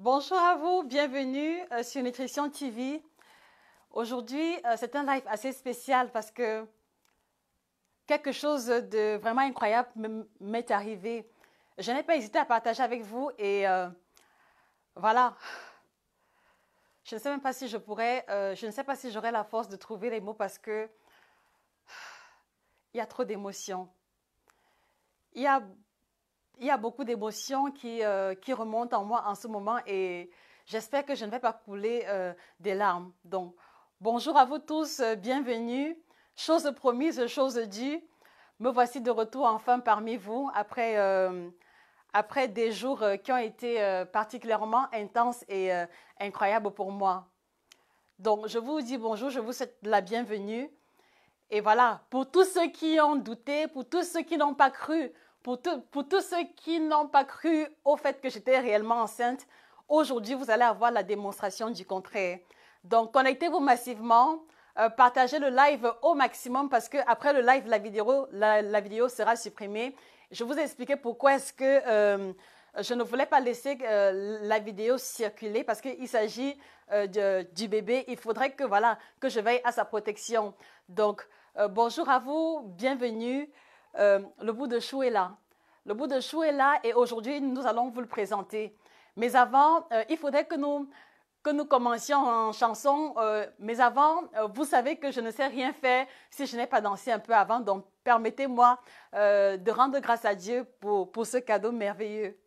Bonjour à vous, bienvenue sur Nutrition TV. Aujourd'hui, c'est un live assez spécial parce que quelque chose de vraiment incroyable m'est arrivé. Je n'ai pas hésité à partager avec vous et voilà. Je ne sais même pas si je pourrais, je ne sais pas si j'aurai la force de trouver les mots parce que il y a trop d'émotions. Il y a, il y a beaucoup d'émotions qui remontent en moi en ce moment et j'espère que je ne vais pas couler des larmes. Donc, bonjour à vous tous, bienvenue. Chose promise, chose due. Me voici de retour enfin parmi vous après des jours qui ont été particulièrement intenses et incroyables pour moi. Donc, je vous dis bonjour, je vous souhaite la bienvenue. Et voilà, pour tous ceux qui ont douté, pour tous ceux qui n'ont pas cru, pour tous ceux qui n'ont pas cru au fait que j'étais réellement enceinte, aujourd'hui, vous allez avoir la démonstration du contraire. Donc, connectez-vous massivement, partagez le live au maximum parce qu'après le live, la vidéo sera supprimée. Je vous ai expliqué pourquoi est-ce que je ne voulais pas laisser la vidéo circuler parce qu'il s'agit du bébé. Il faudrait que, voilà, que je veille à sa protection. Donc, bonjour à vous, bienvenue. Le bout de chou est là. Le bout de chou est là et aujourd'hui, nous allons vous le présenter. Mais avant, il faudrait que nous commencions en chanson. Mais avant, vous savez que je ne sais rien faire si je n'ai pas dansé un peu avant. Donc, permettez-moi de rendre grâce à Dieu pour ce cadeau merveilleux.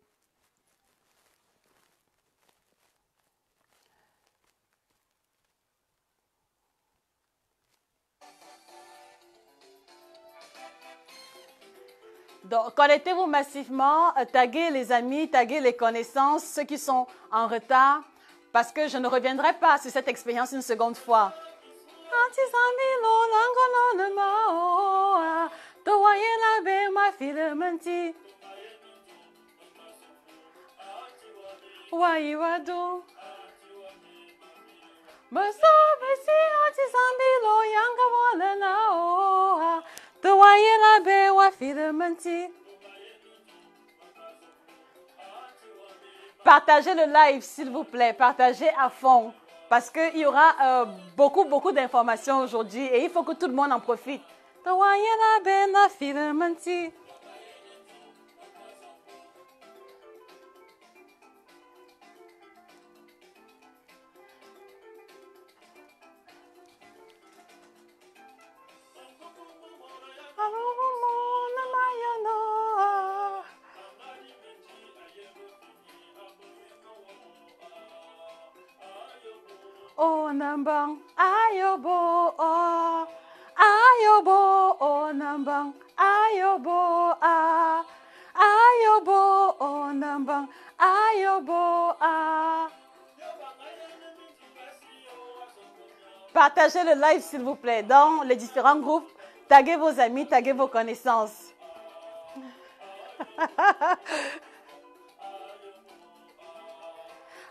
Donc, connectez-vous massivement, taguez les amis, taguez les connaissances, ceux qui sont en retard, parce que je ne reviendrai pas sur cette expérience une seconde fois. Partagez le live, s'il vous plaît. Partagez à fond. Parce qu'il y aura beaucoup d'informations aujourd'hui et il faut que tout le monde en profite. Oh nambang ayobo oh ayobo oh nambang ayobo ah ayobo oh nambang ayobo ah. Partagez le live s'il vous plaît dans les différents groupes, taguez vos amis, taguez vos connaissances.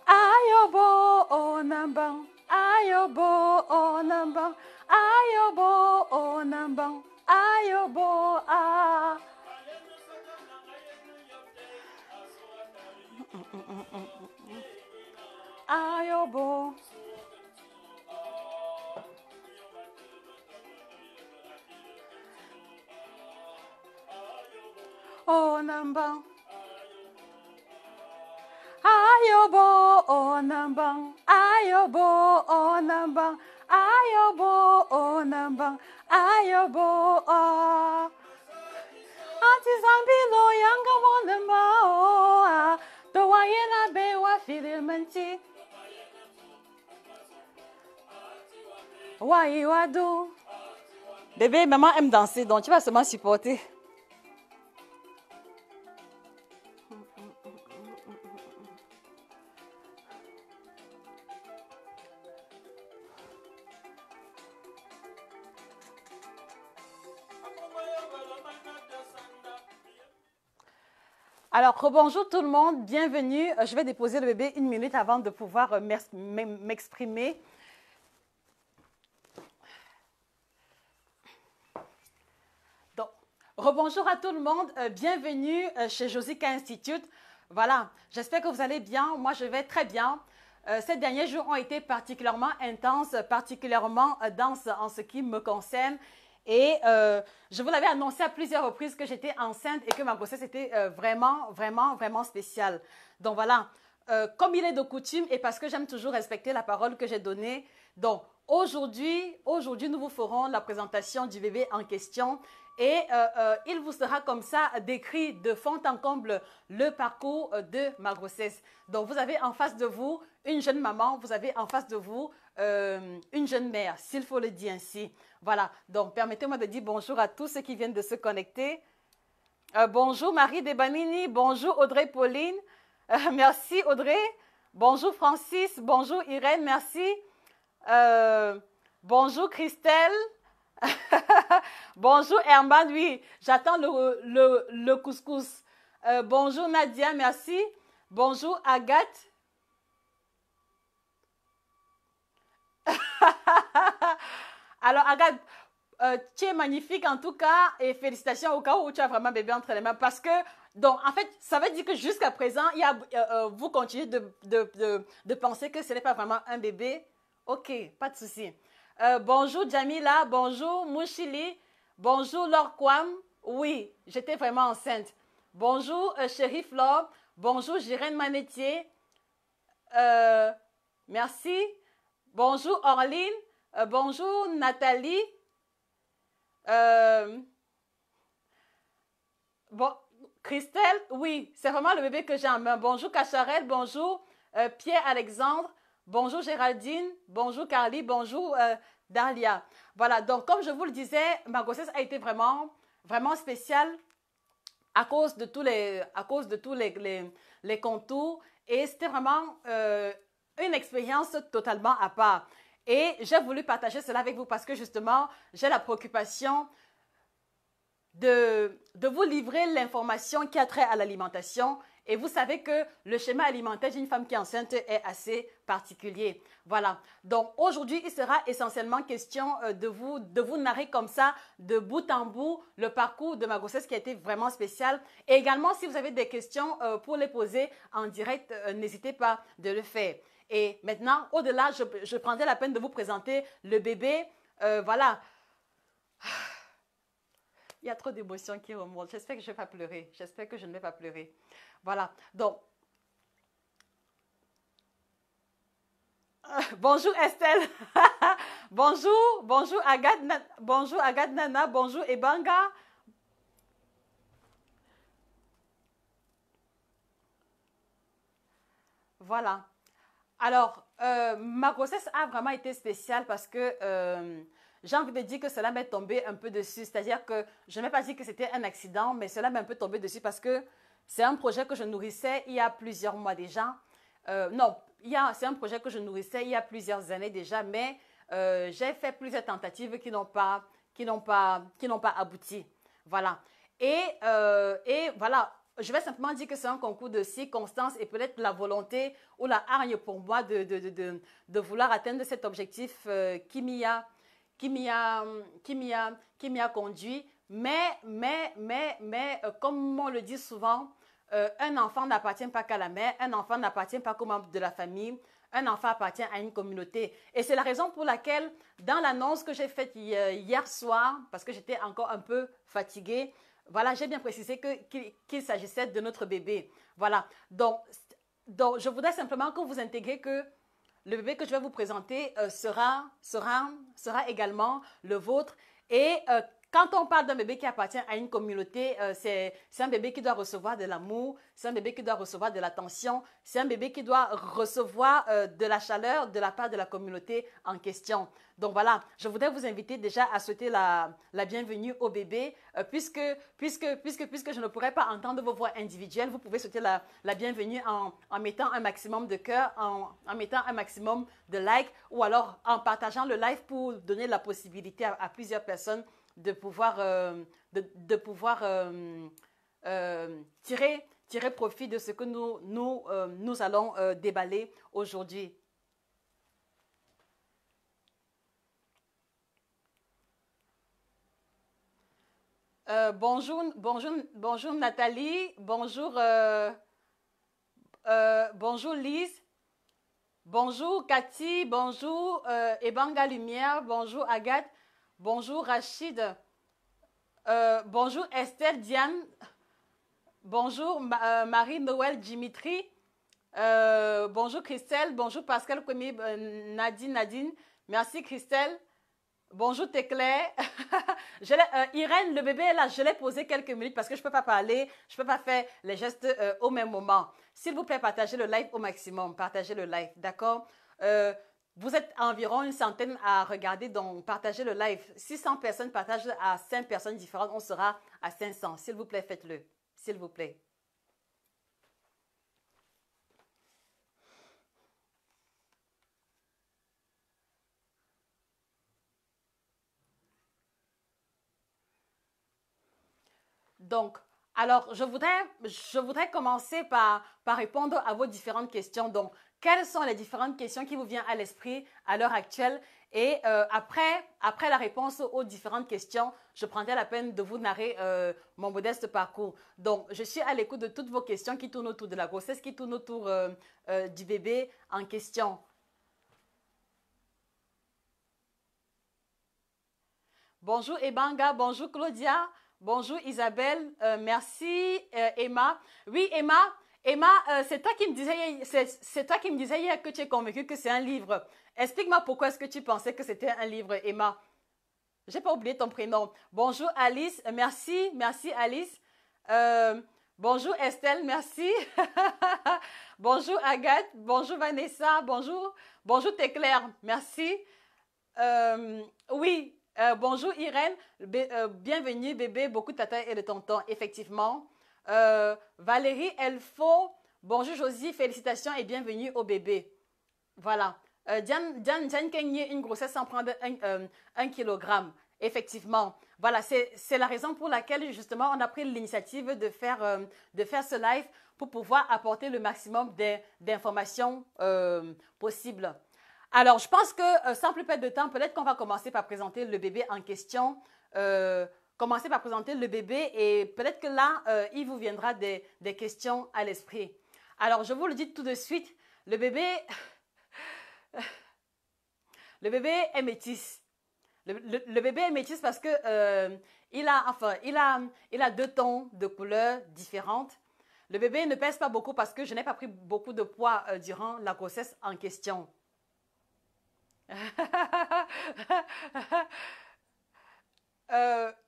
Ayobo oh nambang ayobo oh nambang ayobo oh nambang ayobo ah. Ayobo oh nambang ayobo oh nambang ayobo oh nambang ayobo oh nambang ayobo ah. Anti zambilo yanga wonema oh ah to wayena be wa filimanti wai wadu. Bébé, maman aime danser donc tu vas seulement supporter. Alors, rebonjour tout le monde, bienvenue. Je vais déposer le bébé une minute avant de pouvoir m'exprimer. Donc, rebonjour à tout le monde, bienvenue chez Josica Institute. Voilà, j'espère que vous allez bien. Moi, je vais très bien. Ces derniers jours ont été particulièrement intenses, particulièrement denses en ce qui me concerne. Et je vous l'avais annoncé à plusieurs reprises que j'étais enceinte et que ma grossesse était vraiment, vraiment, vraiment spéciale. Donc voilà, comme il est de coutume et parce que j'aime toujours respecter la parole que j'ai donnée, donc aujourd'hui, nous vous ferons la présentation du bébé en question et il vous sera comme ça décrit de fond en comble le parcours de ma grossesse. Donc vous avez en face de vous une jeune maman, vous avez en face de vous une jeune mère, s'il faut le dire ainsi. Voilà, donc permettez-moi de dire bonjour à tous ceux qui viennent de se connecter. Bonjour Marie Debanini, bonjour Audrey Pauline, merci Audrey, bonjour Francis, bonjour Irène, merci. Euh, bonjour Christelle, bonjour Herman, oui, j'attends le couscous. Bonjour Nadia, merci. Bonjour Agathe. Alors Agathe, tu es magnifique en tout cas et félicitations au cas où tu as vraiment bébé entre les mains parce que, donc en fait, ça veut dire que jusqu'à présent, vous continuez de penser que ce n'est pas vraiment un bébé. Ok, pas de souci. Bonjour Jamila, bonjour Mouchili, bonjour Laure Kwam. Oui, j'étais vraiment enceinte. Bonjour Chérie Flore, bonjour Jirène Manetier. Euh, merci. Bonjour Orline, bonjour Nathalie. Euh, bon, Christelle, oui, c'est vraiment le bébé que j'ai en main. Bonjour Cacharel, bonjour Pierre-Alexandre, bonjour Géraldine, bonjour Carly, bonjour Dahlia. Voilà, donc comme je vous le disais, ma grossesse a été vraiment, vraiment spéciale à cause de tous les contours et c'était vraiment une expérience totalement à part. Et j'ai voulu partager cela avec vous parce que justement, j'ai la préoccupation de vous livrer l'information qui a trait à l'alimentation. Et vous savez que le schéma alimentaire d'une femme qui est enceinte est assez particulier. Voilà. Donc aujourd'hui, il sera essentiellement question de vous narrer comme ça, de bout en bout, le parcours de ma grossesse qui a été vraiment spécial. Et également, si vous avez des questions pour les poser en direct, n'hésitez pas de le faire. Et maintenant, au-delà, je prendrai la peine de vous présenter le bébé. Voilà. Il y a trop d'émotions qui remontent. J'espère que je ne vais pas pleurer. J'espère que je ne vais pas pleurer. Voilà. Donc, bonjour Estelle. bonjour Agathe, bonjour Agathe Nana, bonjour Ebanga. Voilà. Alors, ma grossesse a vraiment été spéciale parce que j'ai envie de dire que cela m'est tombé un peu dessus. C'est-à-dire que je ne vais pas dire que c'était un accident, mais cela m'est un peu tombé dessus parce que c'est un projet que je nourrissais il y a plusieurs mois déjà. Non, c'est un projet que je nourrissais il y a plusieurs années déjà, mais j'ai fait plusieurs tentatives qui n'ont pas abouti. Voilà. Et voilà, je vais simplement dire que c'est un concours de circonstances et peut-être la volonté ou la hargne pour moi de vouloir atteindre cet objectif qui m'y a, qui m'y a conduit. Mais comme on le dit souvent, un enfant n'appartient pas qu'à la mère, un enfant n'appartient pas qu'aux membres de la famille, un enfant appartient à une communauté. Et c'est la raison pour laquelle, dans l'annonce que j'ai faite hier soir, parce que j'étais encore un peu fatiguée, voilà, j'ai bien précisé qu'il s'agissait de notre bébé. Voilà. Donc, je voudrais simplement que vous intégrez que le bébé que je vais vous présenter sera également le vôtre. Et quand on parle d'un bébé qui appartient à une communauté, c'est un bébé qui doit recevoir de l'amour, c'est un bébé qui doit recevoir de l'attention, c'est un bébé qui doit recevoir de la chaleur de la part de la communauté en question. Donc voilà, je voudrais vous inviter déjà à souhaiter la bienvenue au bébé, puisque je ne pourrais pas entendre vos voix individuelles, vous pouvez souhaiter la bienvenue en mettant un maximum de cœur, en mettant un maximum de likes, ou alors en partageant le live pour donner la possibilité à plusieurs personnes de pouvoir, tirer profit de ce que nous allons déballer aujourd'hui. Bonjour Nathalie, bonjour bonjour Lise. Bonjour Cathy. Bonjour Ebanga Lumière. Bonjour Agathe. Bonjour Rachid. Bonjour Estelle Diane. Bonjour Marie-Noël Dimitri. Bonjour Christelle. Bonjour Pascal Kwemi, Nadine. Merci Christelle. Bonjour Téclair. Irène, le bébé est là. Je l'ai posé quelques minutes parce que je ne peux pas parler. Je ne peux pas faire les gestes au même moment. S'il vous plaît, partagez le live au maximum. Partagez le live, d'accord? Vous êtes environ une centaine à regarder, donc partagez le live. Si 100 personnes partagent à 5 personnes différentes, on sera à 500. S'il vous plaît, faites-le. S'il vous plaît. Donc, alors, je voudrais commencer par répondre à vos différentes questions. Donc, quelles sont les différentes questions qui vous viennent à l'esprit à l'heure actuelle? Et après la réponse aux différentes questions, je prendrai la peine de vous narrer mon modeste parcours. Donc, je suis à l'écoute de toutes vos questions qui tournent autour de la grossesse, qui tournent autour du bébé en question. Bonjour Ebanga, bonjour Claudia, bonjour Isabelle, merci Emma. Oui Emma, c'est toi qui me disais, c'est toi qui me disais hier que tu es convaincue que c'est un livre. Explique-moi pourquoi est-ce que tu pensais que c'était un livre, Emma. J'ai pas oublié ton prénom. Bonjour Alice, merci Alice. Bonjour Estelle, merci. Bonjour Agathe, bonjour Vanessa, bonjour Téclair, merci. Oui, bonjour Irène, bienvenue bébé, beaucoup de tata et de tonton, effectivement. Valérie Elfo, bonjour Josie, félicitations et bienvenue au bébé. Voilà. Diane Kenye, une grossesse sans prendre 1 kilogramme. Effectivement. Voilà, c'est la raison pour laquelle justement on a pris l'initiative de faire ce live pour pouvoir apporter le maximum d'informations possibles. Alors, je pense que sans plus perdre de temps, peut-être qu'on va commencer par présenter le bébé en question. Commencer par présenter le bébé et peut-être que là, il vous viendra des questions à l'esprit. Alors, je vous le dis tout de suite, le bébé est métis. Le bébé est métis parce que il a 2 tons de couleurs différentes. Le bébé ne pèse pas beaucoup parce que je n'ai pas pris beaucoup de poids durant la grossesse en question.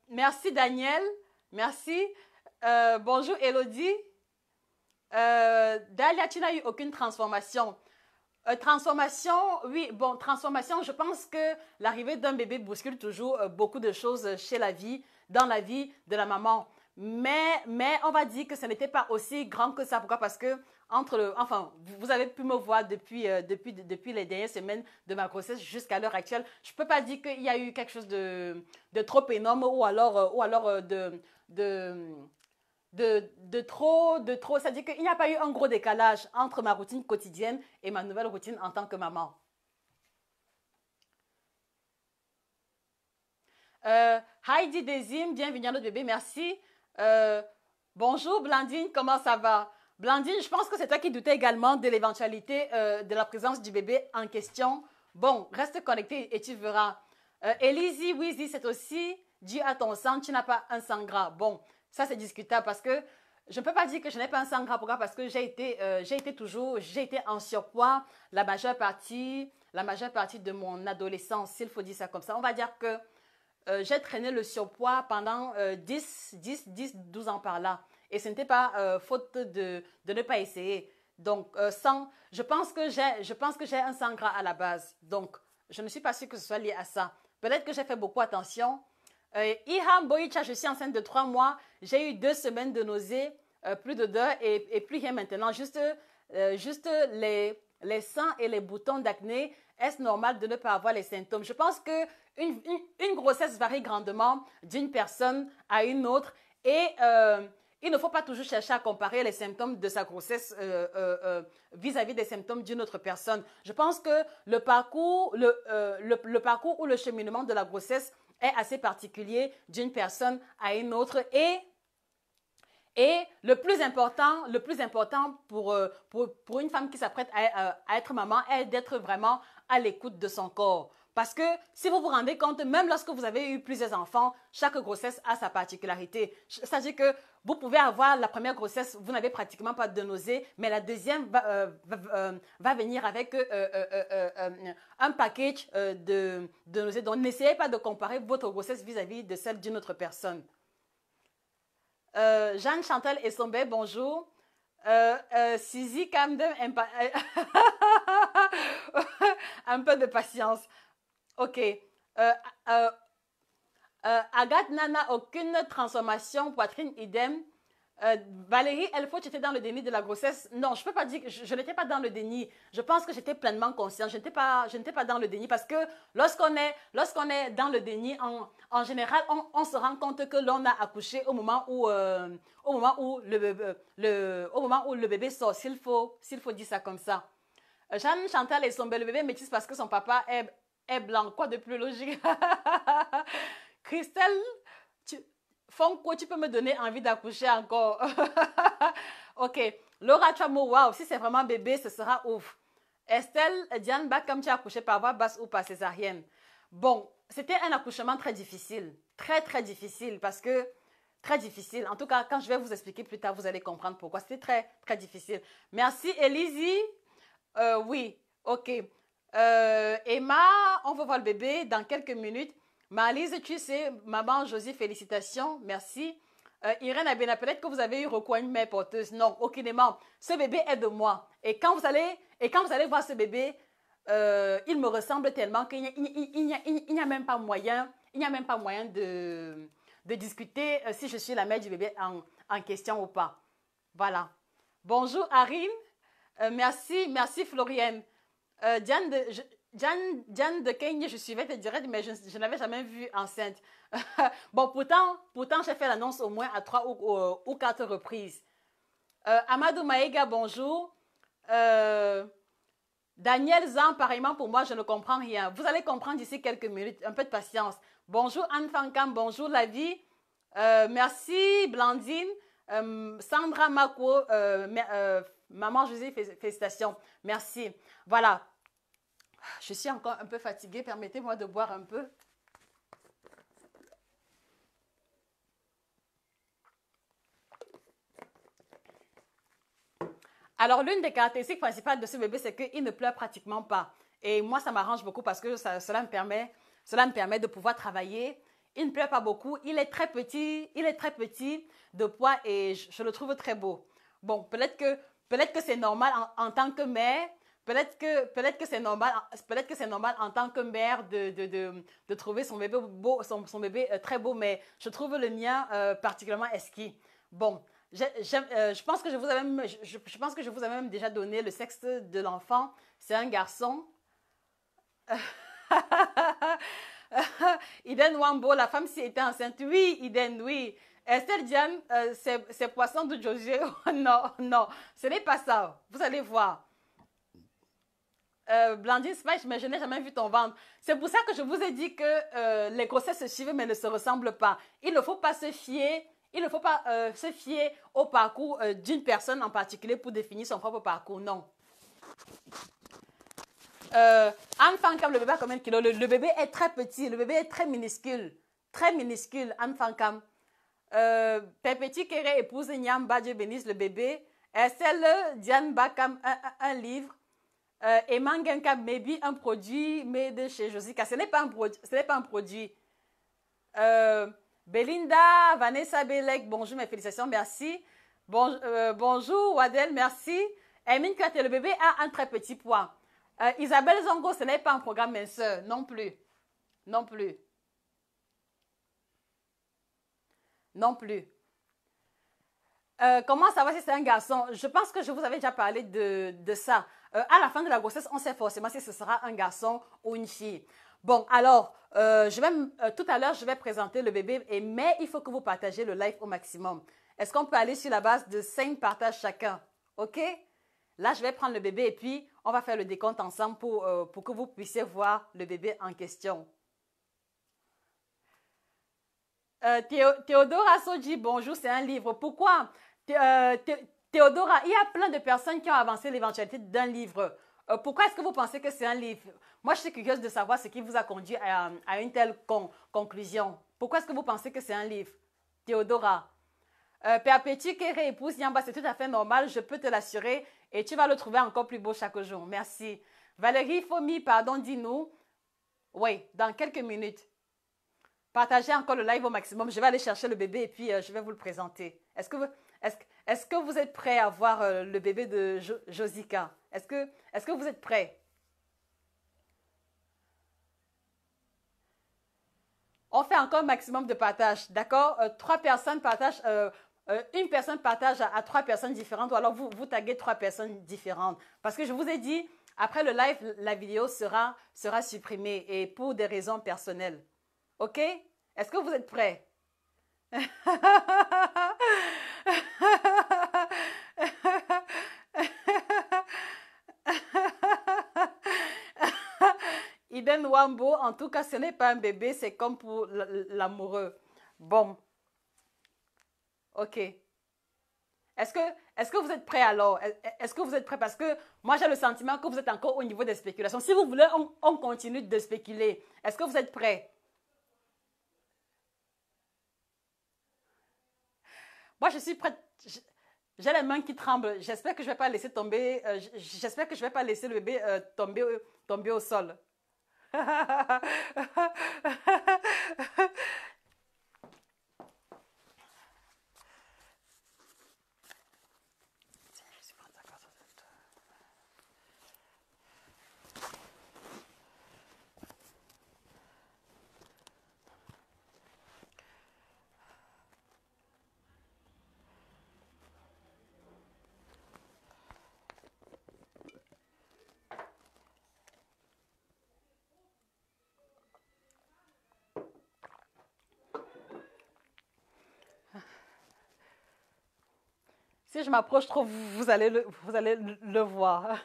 Merci Daniel, merci. Bonjour Elodie. Dalia, tu n'as eu aucune transformation. Transformation, oui, bon, transformation, je pense que l'arrivée d'un bébé bouscule toujours beaucoup de choses dans la vie de la maman. Mais on va dire que ce n'était pas aussi grand que ça. Pourquoi? Parce que vous avez pu me voir depuis les dernières semaines de ma grossesse jusqu'à l'heure actuelle. Je ne peux pas dire qu'il y a eu quelque chose de trop énorme ou alors de trop. C'est-à-dire qu'il n'y a pas eu un gros décalage entre ma routine quotidienne et ma nouvelle routine en tant que maman. Heidi Desim, bienvenue à notre bébé, merci. Bonjour Blandine, comment ça va? Blandine, je pense que c'est toi qui doutais également de l'éventualité de la présence du bébé en question. Bon, reste connecté et tu verras. Elise, oui, c'est aussi dû à ton sang, tu n'as pas un sang gras. Bon, ça c'est discutable parce que je ne peux pas dire que je n'ai pas un sang gras. Pourquoi? Parce que j'ai été en surpoids la majeure partie de mon adolescence, s'il faut dire ça comme ça. On va dire que j'ai traîné le surpoids pendant 12 ans par là. Et ce n'était pas faute de ne pas essayer. Donc, je pense que j'ai un sang gras à la base. Donc, je ne suis pas sûre que ce soit lié à ça. Peut-être que j'ai fait beaucoup attention. Iham Boicha, je suis enceinte de 3 mois. J'ai eu 2 semaines de nausées, plus de 2 et plus rien maintenant. Juste les seins et les boutons d'acné. Est-ce normal de ne pas avoir les symptômes? Je pense qu'une grossesse varie grandement d'une personne à une autre et il ne faut pas toujours chercher à comparer les symptômes de sa grossesse vis-à-vis des symptômes d'une autre personne. Je pense que le parcours ou le cheminement de la grossesse est assez particulier d'une personne à une autre et le plus important pour une femme qui s'apprête à être maman est d'être vraiment à l'écoute de son corps. Parce que si vous vous rendez compte, même lorsque vous avez eu plusieurs enfants, chaque grossesse a sa particularité. C'est-à-dire que vous pouvez avoir la première grossesse, vous n'avez pratiquement pas de nausées, mais la deuxième va venir avec un package de nausées. Donc, n'essayez pas de comparer votre grossesse vis-à-vis de celle d'une autre personne. Jeanne Chantal Essombé, bonjour. Sizi Kamdem, un peu de patience. Ok. Agathe Nana, aucune transformation, poitrine idem. Valérie Elfo, tu étais dans le déni de la grossesse. Non, je ne peux pas dire que je n'étais pas dans le déni. Je pense que j'étais pleinement consciente. Je n'étais pas dans le déni parce que lorsqu'on est dans le déni, en général, on se rend compte que l'on a accouché au moment où le bébé sort, s'il faut dire ça comme ça. Jeanne Chantal et son bel bébé métisse parce que son papa est blanc. Quoi de plus logique? Christelle, Fonko, tu peux me donner envie d'accoucher encore. Ok. Laura Chamo, waouh, si c'est vraiment bébé, ce sera ouf. Estelle, Diane Bakam, tu as accouché par voie basse ou par césarienne. Bon, c'était un accouchement très difficile. Très, très difficile parce que... Très difficile. En tout cas, quand je vais vous expliquer plus tard, vous allez comprendre pourquoi. C'était très, très difficile. Merci, Elise. Oui, ok. Emma, on va voir le bébé dans quelques minutes. Malise, tu sais, maman Josie, félicitations, merci. Irène Abena, peut-être que vous avez eu recours à une mère porteuse. Non, aucunement. Ce bébé est de moi. Et quand vous allez voir ce bébé, il me ressemble tellement qu'il n'y a même pas moyen, de discuter si je suis la mère du bébé en question ou pas. Voilà. Bonjour Arine. Merci Florienne. Diane de Kenya, je suivais tes directs, mais je n'avais jamais vu enceinte. Bon, pourtant j'ai fait l'annonce au moins à 3 ou 4 reprises. Amadou Maïga, bonjour. Daniel Zan, pareillement pour moi, je ne comprends rien. Vous allez comprendre d'ici quelques minutes, un peu de patience. Bonjour Anne Fankam, bonjour la vie. Merci Blandine. Sandra Mako, maman José, félicitations. Merci. Voilà. Je suis encore un peu fatiguée. Permettez-moi de boire un peu. Alors, l'une des caractéristiques principales de ce bébé, c'est qu'il ne pleure pratiquement pas. Et moi, ça m'arrange beaucoup parce que cela me permet de pouvoir travailler. Il ne pleure pas beaucoup. Il est très petit de poids et je le trouve très beau. Bon, peut-être que c'est normal en tant que mère. Peut-être que c'est normal en tant que mère de trouver son bébé beau, son bébé très beau, mais je trouve le mien particulièrement exquis. Bon, je pense que je vous avais même déjà donné le sexe de l'enfant. C'est un garçon. Iden Wambo, la femme s'y était enceinte. Oui, Iden, oui. Estelle Diane, c'est poisson de José. Non, ce n'est pas ça. Vous allez voir. Blandine Spice, mais je n'ai jamais vu ton ventre. C'est pour ça que je vous ai dit que les grossesses se suivent mais ne se ressemblent pas. Il ne faut pas se fier au parcours d'une personne en particulier pour définir son propre parcours. Non. Anne Fankam, le bébé a combien de kilos? Le bébé est très petit, le bébé est très minuscule. Très minuscule, Anne Fankam. Pépéti Kéré, épouse Nyamba, Dieu bénisse le bébé. Estelle Diane Bakam, un livre. Et Mangenka Maybe, un produit made de chez Josica. Ce n'est pas un produit. Belinda, Vanessa Belek, bonjour, mes félicitations, merci. Bonjour, Wadel, merci. Emine Kate, le bébé a un très petit poids. Isabelle Zongo, ce n'est pas un programme minceur, non plus. Non plus. Non plus. Comment savoir si c'est un garçon? Je pense que je vous avais déjà parlé de ça. À la fin de la grossesse, on sait forcément si ce sera un garçon ou une fille. Bon, alors, tout à l'heure, je vais présenter le bébé, mais il faut que vous partagez le live au maximum. Est-ce qu'on peut aller sur la base de 5 partages chacun? OK? Là, je vais prendre le bébé et puis on va faire le décompte ensemble pour que vous puissiez voir le bébé en question. Théodore Assoji, bonjour, c'est un livre. Pourquoi? Théodora, il y a plein de personnes qui ont avancé l'éventualité d'un livre. Pourquoi est-ce que vous pensez que c'est un livre? Moi, je suis curieuse de savoir ce qui vous a conduit à une telle conclusion. Pourquoi est-ce que vous pensez que c'est un livre? Théodora. Perpétue qui réépouse Yamba, c'est tout à fait normal, je peux te l'assurer. Et tu vas le trouver encore plus beau chaque jour. Merci. Valérie Fomi, pardon, dis-nous. Oui, dans quelques minutes. Partagez encore le live au maximum. Je vais aller chercher le bébé et puis je vais vous le présenter. Est-ce que vous êtes prêts à voir le bébé de Josica? Est-ce que vous êtes prêts? On fait encore un maximum de partage, d'accord? Trois personnes partagent, une personne partage à trois personnes différentes ou alors vous taguez trois personnes différentes. Parce que je vous ai dit, après le live, la vidéo sera supprimée et pour des raisons personnelles. OK? Est-ce que vous êtes prêts? Iden Wambo, en tout cas, ce n'est pas un bébé, c'est comme pour l'amoureux. Bon, ok. Est-ce que vous êtes prêts alors? Est-ce que vous êtes prêts? Parce que moi, j'ai le sentiment que vous êtes encore au niveau des spéculations. Si vous voulez, on continue de spéculer. Est-ce que vous êtes prêts? Moi, je suis prête. J'ai les mains qui tremblent. J'espère que je ne vais pas laisser tomber. J'espère que je ne vais pas laisser le bébé tomber au sol. Si je m'approche trop, vous allez le voir.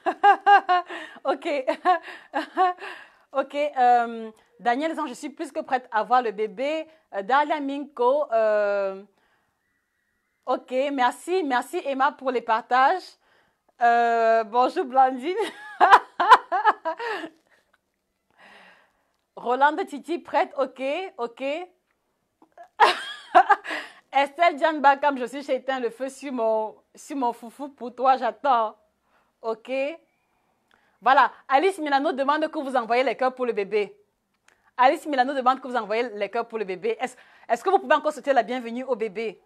Ok. Ok. Daniel, je suis plus que prête à voir le bébé. Dalia Minko. Ok, merci. Merci Emma pour les partages. Bonjour Blandine. Rolande Titi, prête. Ok, ok. Estelle Diane Bakam, je suis chez éteint le feu sur mon foufou. Pour toi, j'attends. Ok. Voilà. Alice Milano demande que vous envoyez les cœurs pour le bébé. Alice Milano demande que vous envoyez les cœurs pour le bébé. Est-ce que vous pouvez encore souhaiter la bienvenue au bébé?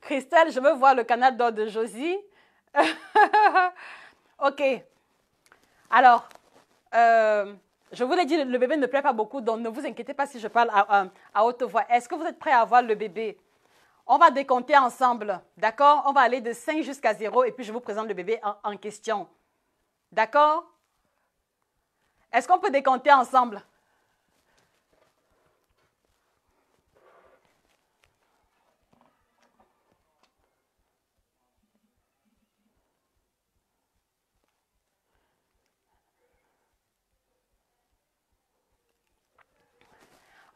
Christelle, je veux voir le canal d'or de Josie. Ok. Alors, je vous l'ai dit, le bébé ne plaît pas beaucoup, donc ne vous inquiétez pas si je parle à haute voix. Est-ce que vous êtes prêts à voir le bébé? On va décompter ensemble, d'accord? On va aller de 5 jusqu'à 0 et puis je vous présente le bébé en question. D'accord? Est-ce qu'on peut décompter ensemble?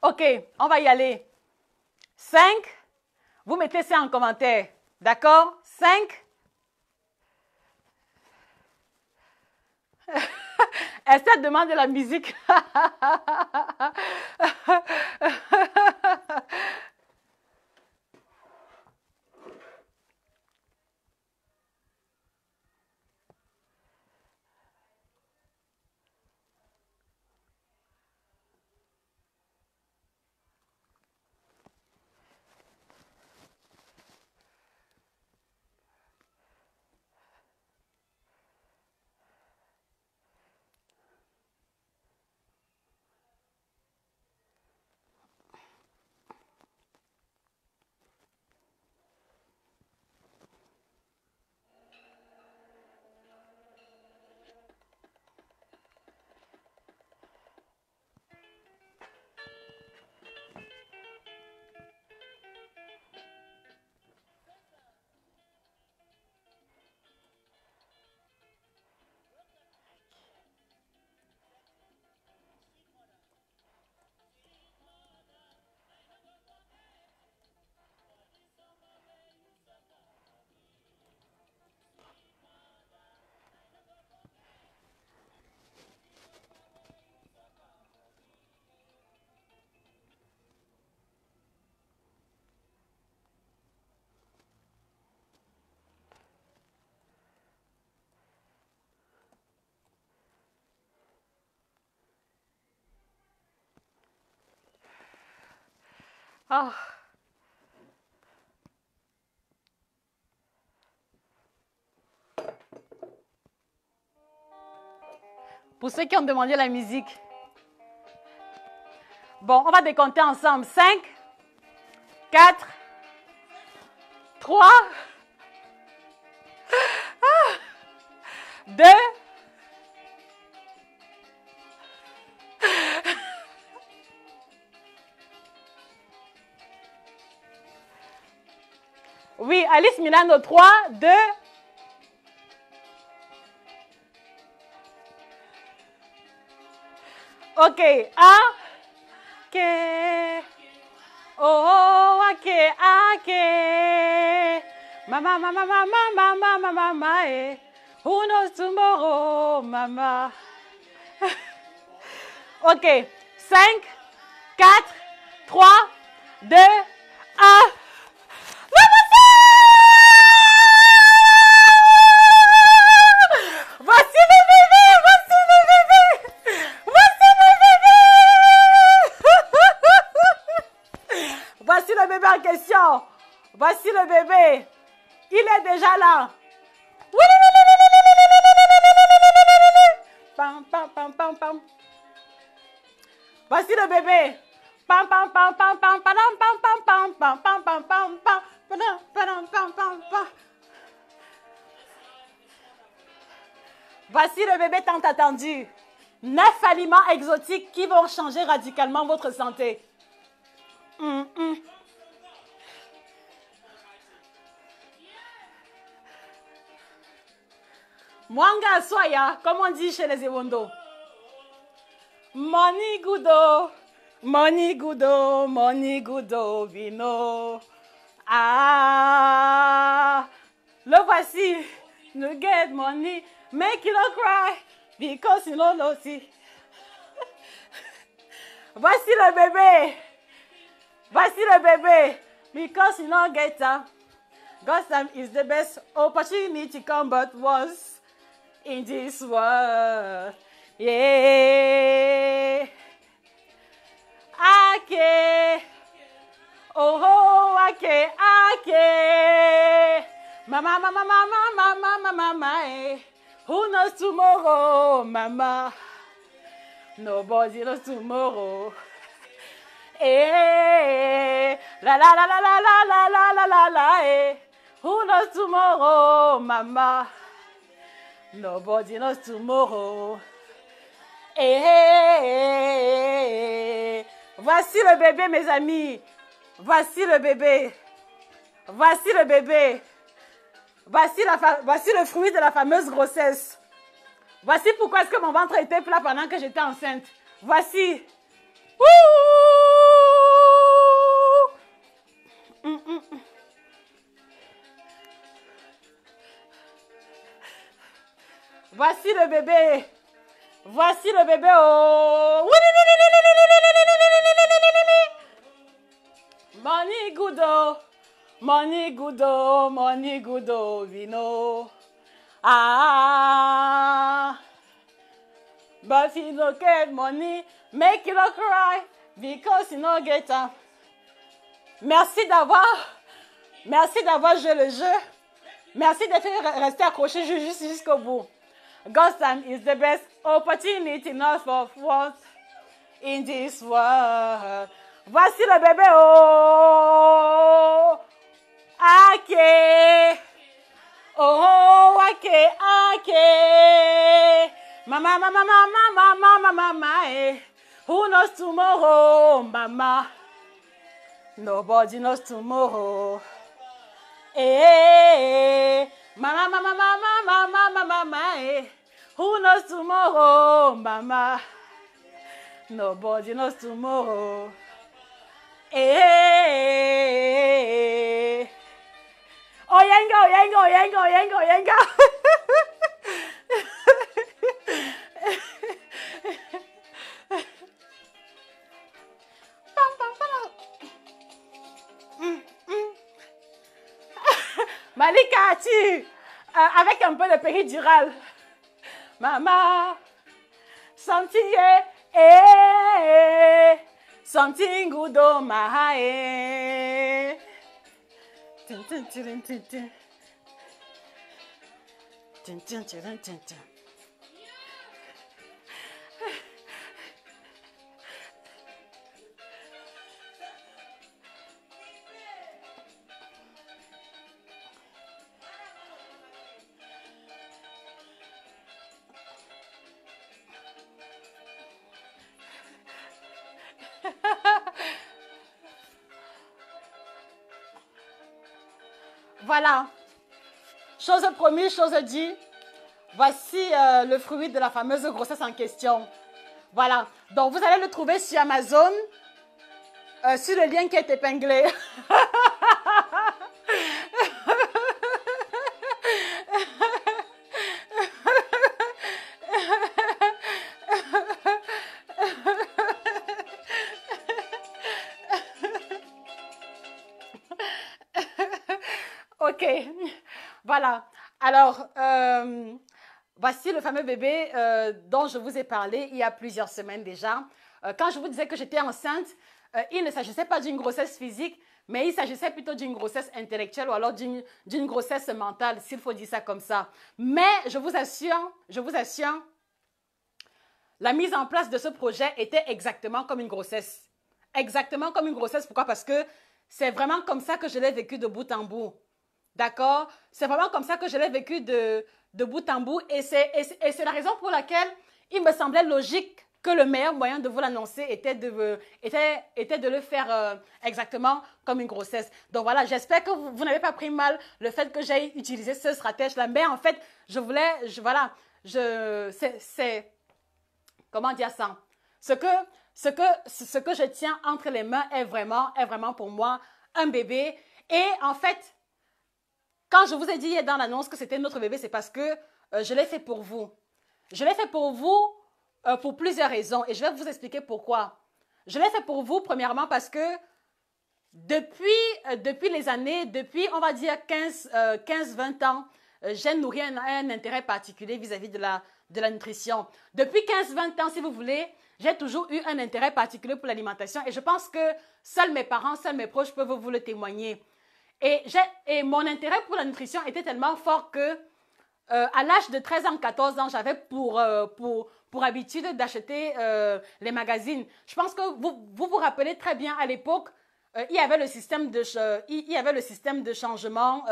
Ok, on va y aller. 5, vous mettez ça en commentaire. D'accord? 5. Estelle demande de la musique. Ah. Pour ceux qui ont demandé la musique. Bon, on va décompter ensemble. 5, 4, 3, 2, oui, Alice Milano, 3, 2, ok, 1, ok, oh, ok, ok, mama, mama, mama, mama, mama, mama, eh, who knows tomorrow, mama. Ok, 5, 4, 3, 2, 1. Voici le bébé, voici le bébé, voici le bébé. Voici le bébé en question. Voici le bébé. Il est déjà là. Pam, pam, pam, pam, pam. Voici le bébé. Pam, pam, pam, pam, pam, pam, pam, pam, pam, pam, pam, pam, pam, pam, pam, pam, pam, pam. Voici le bébé tant attendu. 9 aliments exotiques qui vont changer radicalement votre santé. Mwanga soya, comme on dit chez les Ewondo. Money gudo, money gudo, money gudo, vino. Ah, le voici. No get money, make you not cry, because you don't know see. Voici le bébé. Voici le bébé. Because you don't get that. God's time is the best opportunity come but once in this world. Yeah. Ake. Oh, oh, ake, ake. Mama, mama, mama, mama, mama, mama, eh. Who knows tomorrow, mama? Nobody knows tomorrow. Eh, la la la la la la la la la la la, eh. Who knows tomorrow, mama? Nobody knows tomorrow. Eh, voici le bébé, mes amis. Voici le bébé. Voici le bébé. Voici le fruit de la fameuse grossesse. Voici pourquoi est-ce que mon ventre était plat pendant que j'étais enceinte. Voici. Voici le bébé. Voici le bébé. Oh. Money gudo. Money gudo. Money gudo. Vino. Ah. But you don't get money. Make you not cry. Because you don't get it. Merci d'avoir joué le jeu. Merci d'être resté accroché jusqu'au bout. God's time is the best opportunity not for once in this world. Voici le bébé. Oh, ake. Oh, ake, ake. Mama, mama, mama, mama, mama, mama, eh. Who knows tomorrow, mama? Nobody knows tomorrow. Eh, mama, mama, mama, mama, mama, mama, eh. Who knows tomorrow, mama? Nobody knows tomorrow. Eh, oyenga, oyenga, oyenga, oyenga, oyenga. Malika, avec un peu de péridurale. Mama, sentier, something good on my head. Tin, tin, tin, tin, tin. Tin, tin, tin, tin, tin. Voilà. Chose promise, chose dit. Voici le fruit de la fameuse grossesse en question. Voilà. Donc, vous allez le trouver sur Amazon, sur le lien qui est épinglé. Ok, voilà. Alors, voici le fameux bébé dont je vous ai parlé il y a plusieurs semaines déjà. Quand je vous disais que j'étais enceinte, il ne s'agissait pas d'une grossesse physique, mais il s'agissait plutôt d'une grossesse intellectuelle ou alors d'une grossesse mentale, s'il faut dire ça comme ça. Mais je vous assure, la mise en place de ce projet était exactement comme une grossesse. Exactement comme une grossesse. Pourquoi? Parce que c'est vraiment comme ça que je l'ai vécu de bout en bout. D'accord? C'est vraiment comme ça que je l'ai vécu de bout en bout. Et c'est la raison pour laquelle il me semblait logique que le meilleur moyen de vous l'annoncer était de le faire exactement comme une grossesse. Donc voilà, j'espère que vous n'avez pas pris mal le fait que j'ai utilisé ce stratège-là. Mais en fait, comment dire ça? Ce que je tiens entre les mains est vraiment pour moi un bébé. Et en fait, quand je vous ai dit dans l'annonce que c'était notre bébé, c'est parce que je l'ai fait pour vous. Je l'ai fait pour vous pour plusieurs raisons et je vais vous expliquer pourquoi. Je l'ai fait pour vous, premièrement, parce que depuis les années, depuis, on va dire, 15-20 ans, j'ai nourri un intérêt particulier vis-à-vis de la nutrition. Depuis 15-20 ans, si vous voulez, j'ai toujours eu un intérêt particulier pour l'alimentation et je pense que seuls mes parents, seuls mes proches peuvent vous le témoigner. Et mon intérêt pour la nutrition était tellement fort que à l'âge de 13 ans, 14 ans, j'avais pour habitude d'acheter les magazines. Je pense que vous rappelez très bien à l'époque, il y avait le système de changement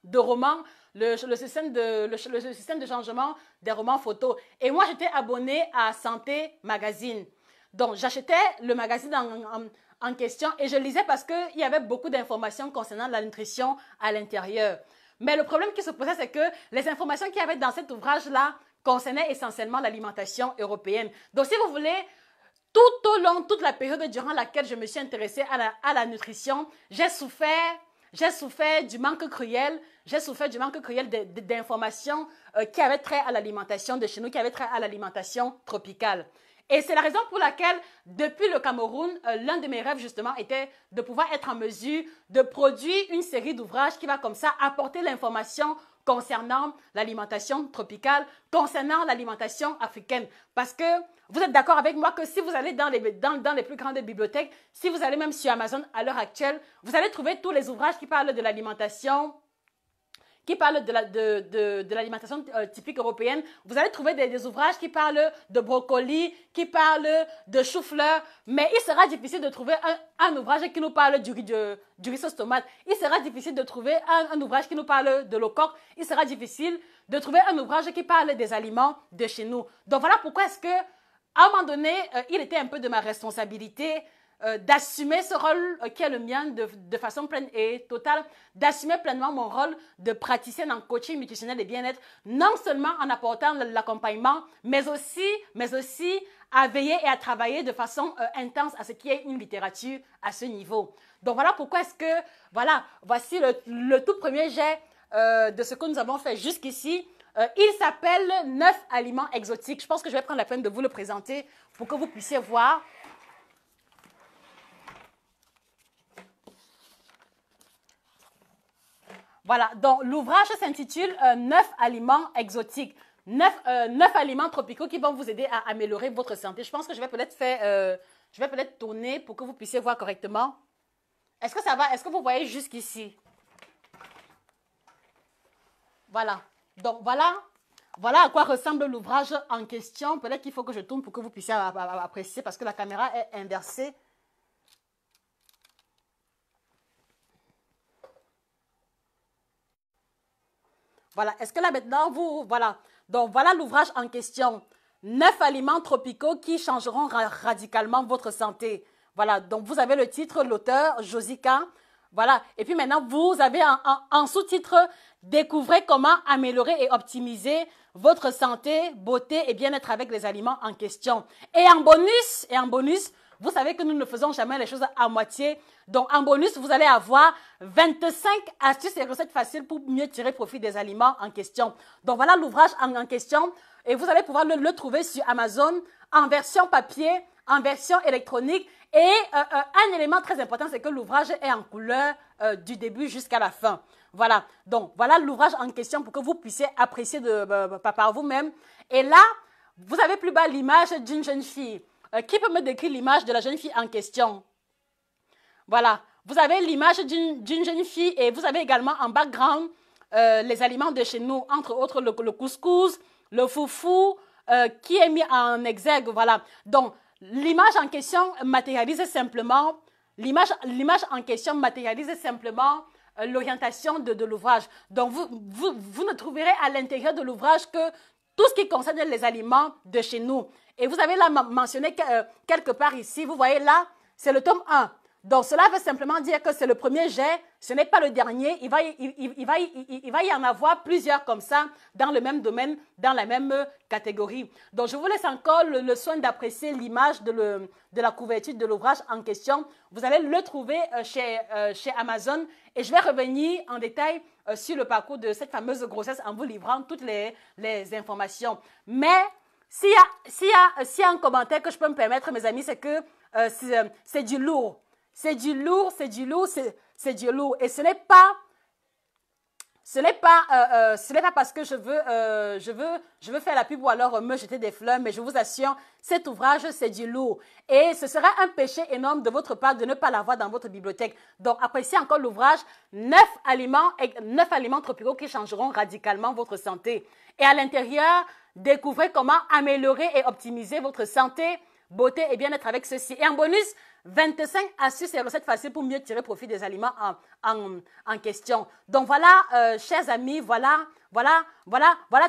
de romans, le système de changement des romans photos. Et moi, j'étais abonnée à Santé Magazine. Donc, j'achetais le magazine en question et je lisais parce qu'il y avait beaucoup d'informations concernant la nutrition à l'intérieur. Mais le problème qui se posait, c'est que les informations qu'il y avait dans cet ouvrage-là concernaient essentiellement l'alimentation européenne. Donc, si vous voulez, tout au long, toute la période durant laquelle je me suis intéressée à la nutrition, j'ai souffert du manque cruel, d'informations qui avaient trait à l'alimentation de chez nous, qui avaient trait à l'alimentation tropicale. Et c'est la raison pour laquelle, depuis le Cameroun, l'un de mes rêves, justement, était de pouvoir être en mesure de produire une série d'ouvrages qui va comme ça apporter l'information concernant l'alimentation tropicale, concernant l'alimentation africaine. Parce que vous êtes d'accord avec moi que si vous allez dans les plus grandes bibliothèques, si vous allez même sur Amazon à l'heure actuelle, vous allez trouver tous les ouvrages qui parlent de l'alimentation l'alimentation typique européenne. Vous allez trouver des ouvrages qui parlent de brocoli, qui parlent de chou-fleur, mais il sera difficile de trouver un ouvrage qui nous parle du riz sauce tomate. Il sera difficile de trouver un ouvrage qui nous parle de l'ocoque. Il sera difficile de trouver un ouvrage qui parle des aliments de chez nous. Donc voilà pourquoi est-ce que, à un moment donné, il était un peu de ma responsabilité d'assumer ce rôle qui est le mien de façon pleine et totale, d'assumer pleinement mon rôle de praticienne en coaching nutritionnel et bien-être, non seulement en apportant l'accompagnement, mais aussi à veiller et à travailler de façon intense à ce qu'il y ait une littérature à ce niveau. Donc voilà pourquoi est-ce que, voici le tout premier jet de ce que nous avons fait jusqu'ici. Il s'appelle 9 aliments exotiques. Je pense que je vais prendre la peine de vous le présenter pour que vous puissiez voir. Voilà, donc l'ouvrage s'intitule 9 aliments exotiques, 9 aliments tropicaux qui vont vous aider à améliorer votre santé. Je pense que je vais peut-être faire Je vais peut-être tourner pour que vous puissiez voir correctement. Est-ce que ça va? Est-ce que vous voyez jusqu'ici? Voilà. Donc, voilà à quoi ressemble l'ouvrage en question. Peut-être qu'il faut que je tourne pour que vous puissiez apprécier parce que la caméra est inversée. Voilà. Est-ce que là maintenant, voilà. Donc, voilà l'ouvrage en question. 9 aliments tropicaux qui changeront radicalement votre santé. Voilà. Donc, vous avez le titre, l'auteur, Josika. Voilà. Et puis maintenant, vous avez en sous-titre, découvrez comment améliorer et optimiser votre santé, beauté et bien-être avec les aliments en question. Et en bonus, vous savez que nous ne faisons jamais les choses à moitié. Donc, en bonus, vous allez avoir 25 astuces et recettes faciles pour mieux tirer profit des aliments en question. Donc, voilà l'ouvrage en question. Et vous allez pouvoir le trouver sur Amazon en version papier, en version électronique. Et un élément très important, c'est que l'ouvrage est en couleur du début jusqu'à la fin. Voilà. Donc, voilà l'ouvrage en question pour que vous puissiez apprécier par vous-même. Et là, vous avez plus bas l'image d'une jeune fille. Qui peut me décrire l'image de la jeune fille en question? Voilà. Vous avez l'image d'une jeune fille et vous avez également en background les aliments de chez nous, entre autres le couscous, le foufou, qui est mis en exergue. Voilà. Donc, l'image en question matérialise simplement, l'orientation de l'ouvrage. Donc, vous ne trouverez à l'intérieur de l'ouvrage que tout ce qui concerne les aliments de chez nous. Et vous avez là mentionné quelque part ici, vous voyez là, c'est le tome 1. Donc, cela veut simplement dire que c'est le premier jet, ce n'est pas le dernier. Il va y en avoir plusieurs comme ça dans le même domaine, dans la même catégorie. Donc, je vous laisse encore le soin d'apprécier l'image de la couverture de l'ouvrage en question. Vous allez le trouver chez Amazon et je vais revenir en détail sur le parcours de cette fameuse grossesse en vous livrant toutes les informations. Mais s'il y a un commentaire que je peux me permettre, mes amis, c'est que c'est du lourd. C'est du lourd. Et ce n'est pas parce que je veux faire la pub ou alors me jeter des fleurs, mais je vous assure, cet ouvrage, c'est du lourd. Et ce sera un péché énorme de votre part de ne pas l'avoir dans votre bibliothèque. Donc, appréciez encore l'ouvrage 9 aliments tropicaux qui changeront radicalement votre santé. Et à l'intérieur, découvrez comment améliorer et optimiser votre santé, beauté et bien-être avec ceci. Et en bonus, 25 astuces et recettes faciles pour mieux tirer profit des aliments en question. Donc voilà, chers amis, voilà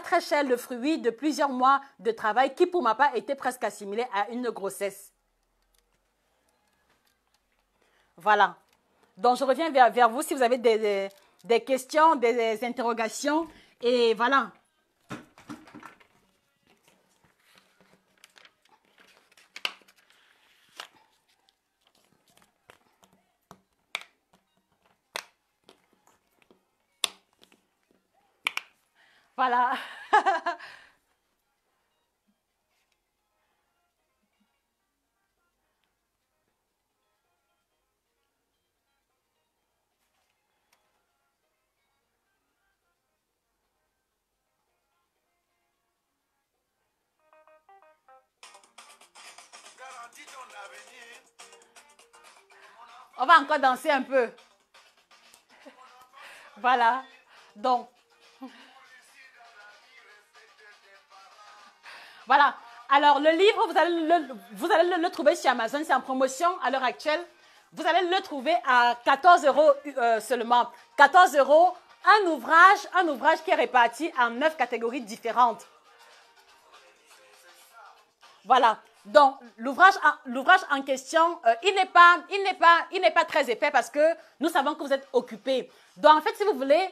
très cher le fruit de plusieurs mois de travail qui pour ma part était presque assimilé à une grossesse. Voilà. Donc je reviens vers vous si vous avez des questions, des interrogations et voilà. Voilà. On va encore danser un peu. Voilà. Donc, voilà. Alors, le livre, vous allez le trouver sur Amazon. C'est en promotion à l'heure actuelle. Vous allez le trouver à 14 € seulement. 14 €, un ouvrage qui est réparti en 9 catégories différentes. Voilà. Donc, l'ouvrage en question, il n'est pas très épais parce que nous savons que vous êtes occupés. Donc, en fait, si vous voulez,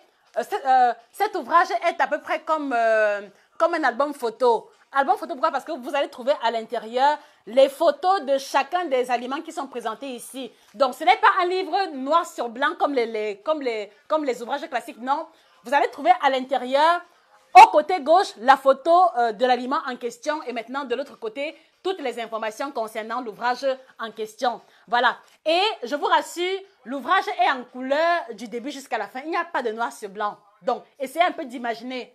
cet ouvrage est à peu près comme un album photo. Album photo, pourquoi? Parce que vous allez trouver à l'intérieur les photos de chacun des aliments qui sont présentés ici. Donc, ce n'est pas un livre noir sur blanc comme les ouvrages classiques, non. Vous allez trouver à l'intérieur, au côté gauche, la photo de l'aliment en question et maintenant, de l'autre côté, toutes les informations concernant l'ouvrage en question. Voilà. Et je vous rassure, l'ouvrage est en couleur du début jusqu'à la fin. Il n'y a pas de noir sur blanc. Donc, essayez un peu d'imaginer.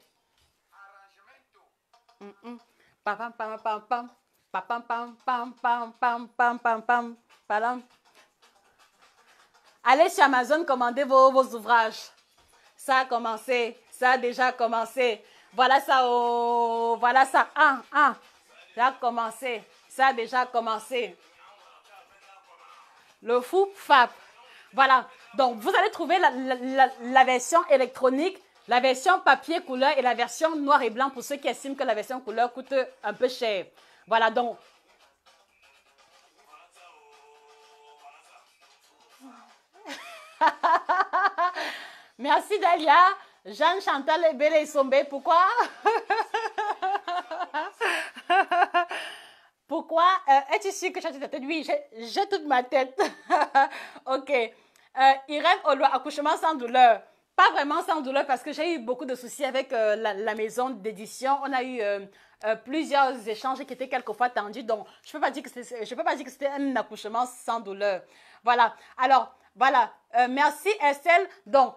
Pam, pam, pam, pam. Pam, pam, pam, pam, pam, pam, pam, pam, pam, pam. Allez sur Amazon, commandez vos ouvrages. Ça a commencé. Ça a déjà commencé. Voilà ça. Oh, voilà ça. Ça a commencé. Ça a déjà commencé. Le fou fab. Voilà. Donc, vous allez trouver la version électronique, la version papier couleur et la version noir et blanc pour ceux qui estiment que la version couleur coûte un peu cher. Voilà, donc. Merci Dalia. Jeanne Chantal et Belle et Sombé. Pourquoi? Pourquoi? Es-tu sûre que j'ai toute ta tête? Oui, j'ai toute ma tête. Ok. Irène Olo, accouchement sans douleur. Pas vraiment sans douleur parce que j'ai eu beaucoup de soucis avec la maison d'édition. On a eu plusieurs échanges qui étaient quelquefois tendus. Donc, je peux pas dire que c'était un accouchement sans douleur. Voilà. Alors, voilà. Merci Estelle. Donc,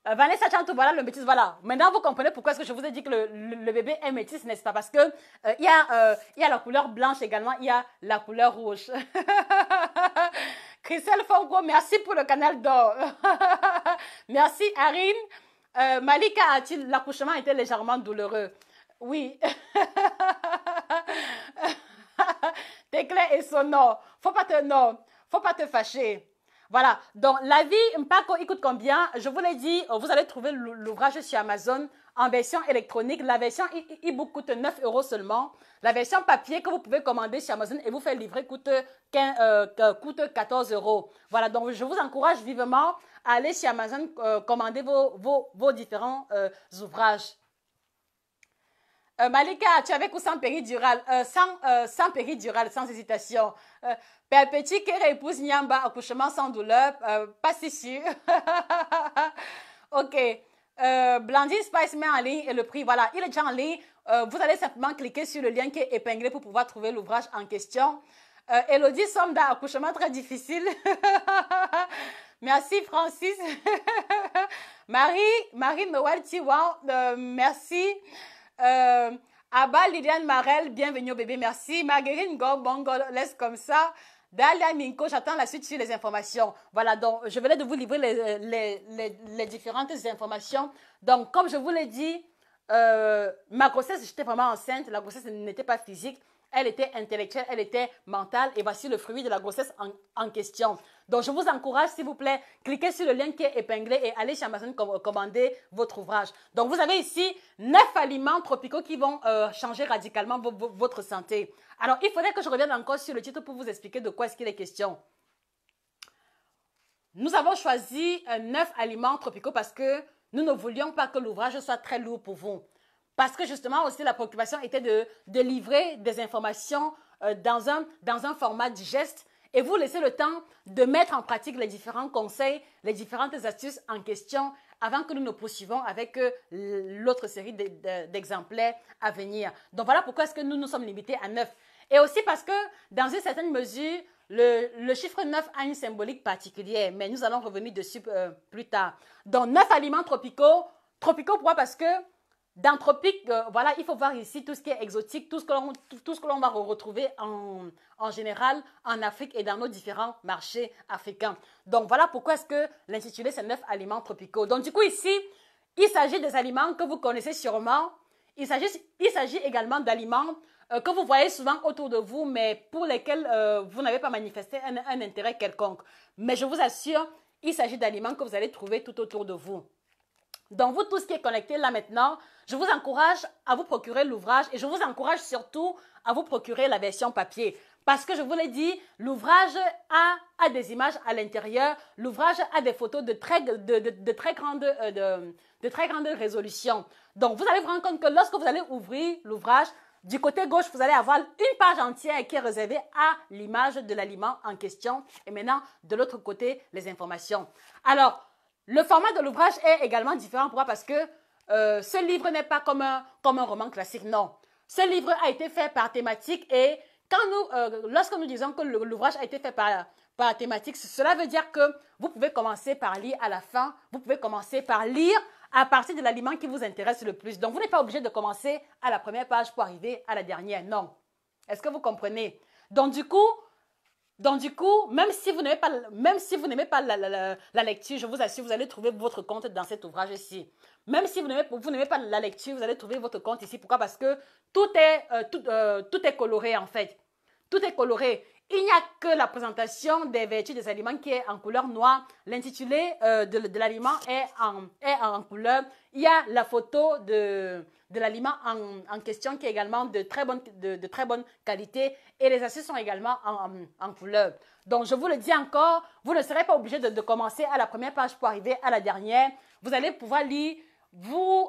Vanessa Chantou, voilà le métis, voilà. Maintenant, vous comprenez pourquoi est-ce que je vous ai dit que le bébé est métis, n'est-ce pas? Parce que il y a la couleur blanche également, il y a la couleur rouge. Christelle Fongo, merci pour le canal d'or. Merci Arine. Malika a-t-il, l'accouchement était légèrement douloureux? Oui. T'es clair et sonore. Faut pas te fâcher. Voilà, donc la vie, Mpako, il coûte combien? Je vous l'ai dit, vous allez trouver l'ouvrage sur Amazon en version électronique. La version e-book coûte 9 € seulement. La version papier que vous pouvez commander sur Amazon et vous faire livrer coûte 14 €. Voilà, donc je vous encourage vivement à aller sur Amazon commander vos différents ouvrages. Malika, tu es avec ou sans péridurale? Sans péridurale, sans hésitation. Père Petit, Kéré épouse Nyamba, accouchement sans douleur, pas si sûr. Ok. Blandine Spice met en ligne et le prix, voilà, il est déjà en ligne. Vous allez simplement cliquer sur le lien qui est épinglé pour pouvoir trouver l'ouvrage en question. Elodie Somda, accouchement très difficile. Merci Francis. Marie Noël Tiwan, merci. Abba Liliane Marel, bienvenue au bébé, merci. Marguerite Bongo, laisse comme ça. Dalia Minko, j'attends la suite sur les informations. Voilà, donc je venais de vous livrer les différentes informations. Donc, comme je vous l'ai dit, ma grossesse, j'étais vraiment enceinte. La grossesse n'était pas physique, elle était intellectuelle, elle était mentale. Et voici le fruit de la grossesse en question. Donc, je vous encourage, s'il vous plaît, cliquez sur le lien qui est épinglé et allez chez Amazon commander votre ouvrage. Donc, vous avez ici 9 aliments tropicaux qui vont changer radicalement votre santé. Alors, il faudrait que je revienne encore sur le titre pour vous expliquer de quoi est-ce qu'il est question. Nous avons choisi 9 aliments tropicaux parce que nous ne voulions pas que l'ouvrage soit très lourd pour vous. Parce que justement aussi la préoccupation était de livrer des informations dans un format digeste et vous laisser le temps de mettre en pratique les différents conseils, les différentes astuces en question avant que nous nous poursuivons avec l'autre série d'exemplaires à venir. Donc voilà pourquoi est-ce que nous nous sommes limités à 9. Et aussi parce que dans une certaine mesure, le chiffre 9 a une symbolique particulière, mais nous allons revenir dessus plus tard. Donc 9 aliments tropicaux. Tropicaux pourquoi? Parce que dans tropique, voilà, il faut voir ici tout ce qui est exotique, tout ce que l'on va retrouver en général en Afrique et dans nos différents marchés africains. Donc, voilà pourquoi est-ce que l'intitulé, c'est 9 aliments tropicaux. Donc, du coup, ici, il s'agit des aliments que vous connaissez sûrement. Il s'agit également d'aliments que vous voyez souvent autour de vous, mais pour lesquels vous n'avez pas manifesté un intérêt quelconque. Mais je vous assure, il s'agit d'aliments que vous allez trouver tout autour de vous. Donc, vous tous qui êtes connectés là maintenant, je vous encourage à vous procurer l'ouvrage et je vous encourage surtout à vous procurer la version papier. Parce que je vous l'ai dit, l'ouvrage a des images à l'intérieur, l'ouvrage a des photos de très grande résolution. Donc, vous allez vous rendre compte que lorsque vous allez ouvrir l'ouvrage, du côté gauche, vous allez avoir une page entière qui est réservée à l'image de l'aliment en question. Et maintenant, de l'autre côté, les informations. Alors, le format de l'ouvrage est également différent. Pourquoi? Parce que ce livre n'est pas comme un roman classique, non. Ce livre a été fait par thématique et lorsque nous disons que l'ouvrage a été fait par thématique, cela veut dire que vous pouvez commencer par lire à la fin, vous pouvez commencer par lire à partir de l'aliment qui vous intéresse le plus. Donc, vous n'êtes pas obligé de commencer à la première page pour arriver à la dernière, non. Est-ce que vous comprenez? Donc, du coup, même si vous n'aimez pas la lecture, je vous assure, vous allez trouver votre compte dans cet ouvrage-ci. Même si vous n'aimez pas la lecture, vous allez trouver votre compte ici. Pourquoi? Parce que tout est coloré, en fait. Tout est coloré. Il n'y a que la présentation des vertus des aliments qui est en couleur noire. L'intitulé de l'aliment est en couleur. Il y a la photo de l'aliment en question qui est également de très bonne qualité. Et les assiettes sont également en couleur. Donc, je vous le dis encore, vous ne serez pas obligé de commencer à la première page pour arriver à la dernière. Vous allez pouvoir lire. Vous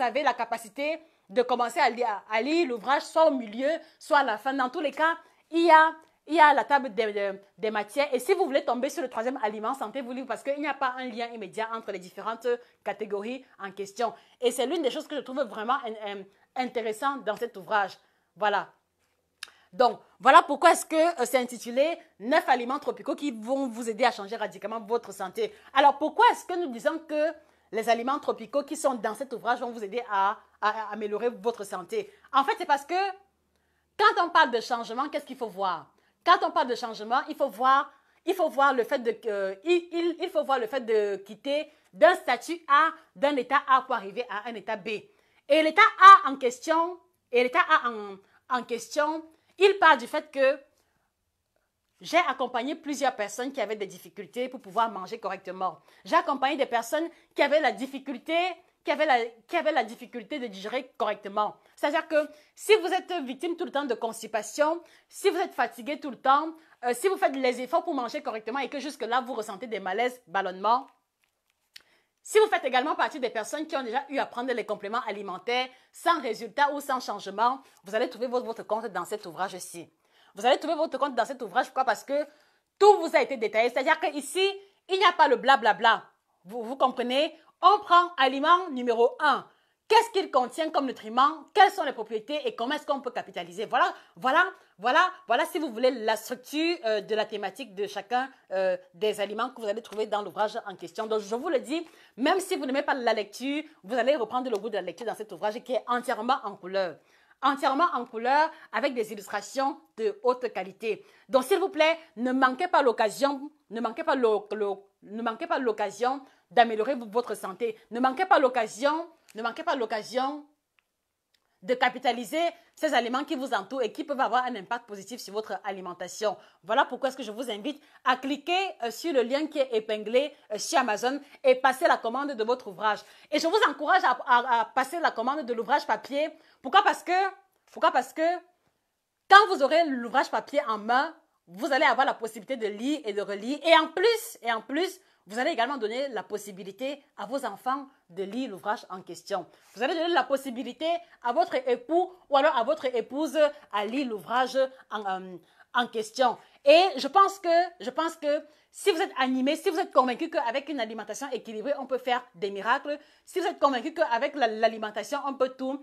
avez la capacité de commencer à lire l'ouvrage soit au milieu, soit à la fin. Dans tous les cas, il y a la table des matières. Et si vous voulez tomber sur le troisième aliment, sentez-vous libre parce qu'il n'y a pas un lien immédiat entre les différentes catégories en question. Et c'est l'une des choses que je trouve vraiment intéressante dans cet ouvrage. Voilà. Donc, voilà pourquoi est-ce que c'est intitulé « 9 aliments tropicaux qui vont vous aider à changer radicalement votre santé ». Alors, pourquoi est-ce que nous disons que les aliments tropicaux qui sont dans cet ouvrage vont vous aider à améliorer votre santé? En fait, c'est parce que quand on parle de changement, qu'est-ce qu'il faut voir? Quand on parle de changement, il faut voir le fait de quitter d'un statut A, d'un état A pour arriver à un état B. Et l'état A en question, il part du fait que j'ai accompagné plusieurs personnes qui avaient des difficultés pour pouvoir manger correctement. J'ai accompagné des personnes qui avaient la difficulté de digérer correctement. C'est-à-dire que si vous êtes victime tout le temps de constipation, si vous êtes fatigué tout le temps, si vous faites les efforts pour manger correctement et que jusque-là, vous ressentez des malaises, ballonnements, si vous faites également partie des personnes qui ont déjà eu à prendre les compléments alimentaires sans résultat ou sans changement, vous allez trouver votre compte dans cet ouvrage-ci. Vous allez trouver votre compte dans cet ouvrage. Pourquoi? Parce que tout vous a été détaillé. C'est-à-dire qu'ici, il n'y a pas le blablabla. Vous comprenez? On prend aliment numéro 1. Qu'est-ce qu'il contient comme nutriments? Quelles sont les propriétés et comment est-ce qu'on peut capitaliser? Voilà si vous voulez la structure de la thématique de chacun des aliments que vous allez trouver dans l'ouvrage en question. Donc, je vous le dis, même si vous n'aimez pas la lecture, vous allez reprendre le goût de la lecture dans cet ouvrage qui est entièrement en couleur. Entièrement en couleur avec des illustrations de haute qualité. Donc, s'il vous plaît, ne manquez pas l'occasion d'améliorer votre santé. Ne manquez pas l'occasion de capitaliser ces aliments qui vous entourent et qui peuvent avoir un impact positif sur votre alimentation. Voilà pourquoi est-ce que je vous invite à cliquer sur le lien qui est épinglé sur Amazon et passer la commande de votre ouvrage. Et je vous encourage à passer la commande de l'ouvrage papier. Pourquoi? Parce que quand vous aurez l'ouvrage papier en main, vous allez avoir la possibilité de lire et de relire. Et en plus, vous allez également donner la possibilité à vos enfants de lire l'ouvrage en question. Vous allez donner la possibilité à votre époux ou alors à votre épouse à lire l'ouvrage en question. Et je pense que si vous êtes animé, si vous êtes convaincu qu'avec une alimentation équilibrée, on peut faire des miracles, si vous êtes convaincu qu'avec l'alimentation, on peut tout,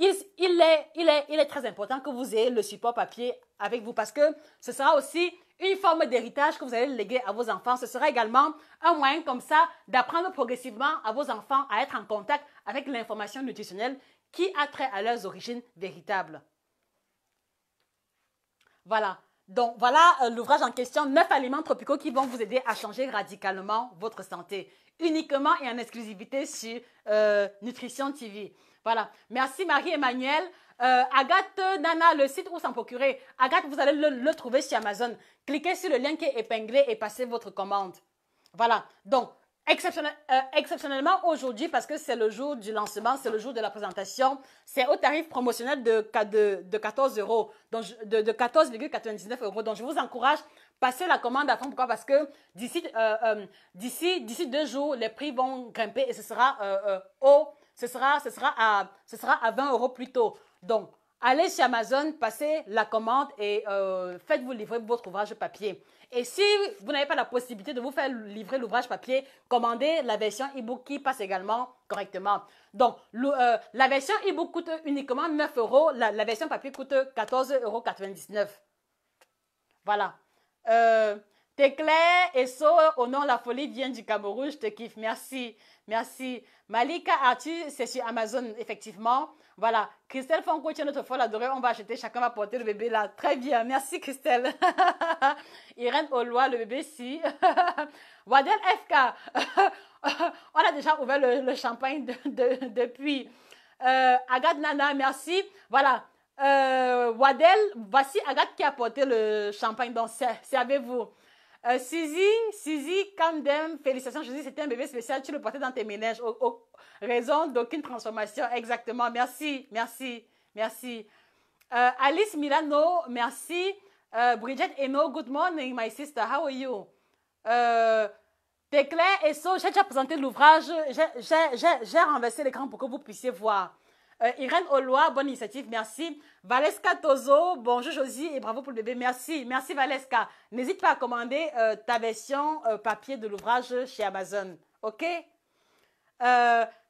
il est très important que vous ayez le support papier avec vous parce que ce sera aussi une forme d'héritage que vous allez léguer à vos enfants. Ce sera également un moyen comme ça d'apprendre progressivement à vos enfants à être en contact avec l'information nutritionnelle qui a trait à leurs origines véritables. Voilà. Donc, voilà l'ouvrage en question, 9 aliments tropicaux qui vont vous aider à changer radicalement votre santé. Uniquement et en exclusivité sur Nutrition TV. Voilà. Merci Marie-Emmanuelle. Agathe, Nana, le site où s'en procurer. Agathe, vous allez le trouver sur Amazon. Cliquez sur le lien qui est épinglé et passez votre commande. Voilà. Donc, exceptionnellement aujourd'hui, parce que c'est le jour du lancement, c'est le jour de la présentation, c'est au tarif promotionnel de 14 euros, donc de 14,99 euros. Donc, je vous encourage, passez la commande à fond. Pourquoi? Parce que d'ici 2 jours, les prix vont grimper et ce sera à 20 euros plus tôt. Donc, allez sur Amazon, passez la commande et faites-vous livrer votre ouvrage papier. Et si vous n'avez pas la possibilité de vous faire livrer l'ouvrage papier, commandez la version e-book qui passe également correctement. Donc, la version e-book coûte uniquement 9 euros, la version papier coûte 14,99 euros. Voilà. T'es clair et so, au nom la folie vient du Cameroun, je te kiffe. Merci, merci. Malika Arthur, c'est sur Amazon, effectivement. Voilà. Christelle Fonko, tu es notre folle adorée. On va acheter, chacun va porter le bébé là. Très bien, merci Christelle. Irène Olois, le bébé si. Wadel FK, on a déjà ouvert le champagne depuis. Agathe Nana, merci. Voilà. Wadel, voici Agathe qui a porté le champagne, donc servez-vous. Suzy, Camden, félicitations, je dis c'était un bébé spécial, tu le portais dans tes ménages, raison d'aucune transformation, exactement, merci. Alice Milano, merci. Bridget Eno, good morning, my sister, how are you? T'es clair et so, j'ai déjà présenté l'ouvrage, j'ai renversé l'écran pour que vous puissiez voir. Irène Olois, bonne initiative, merci. Valeska Tozo, bonjour Josie et bravo pour le bébé, merci Valeska. N'hésite pas à commander ta version papier de l'ouvrage chez Amazon, ok?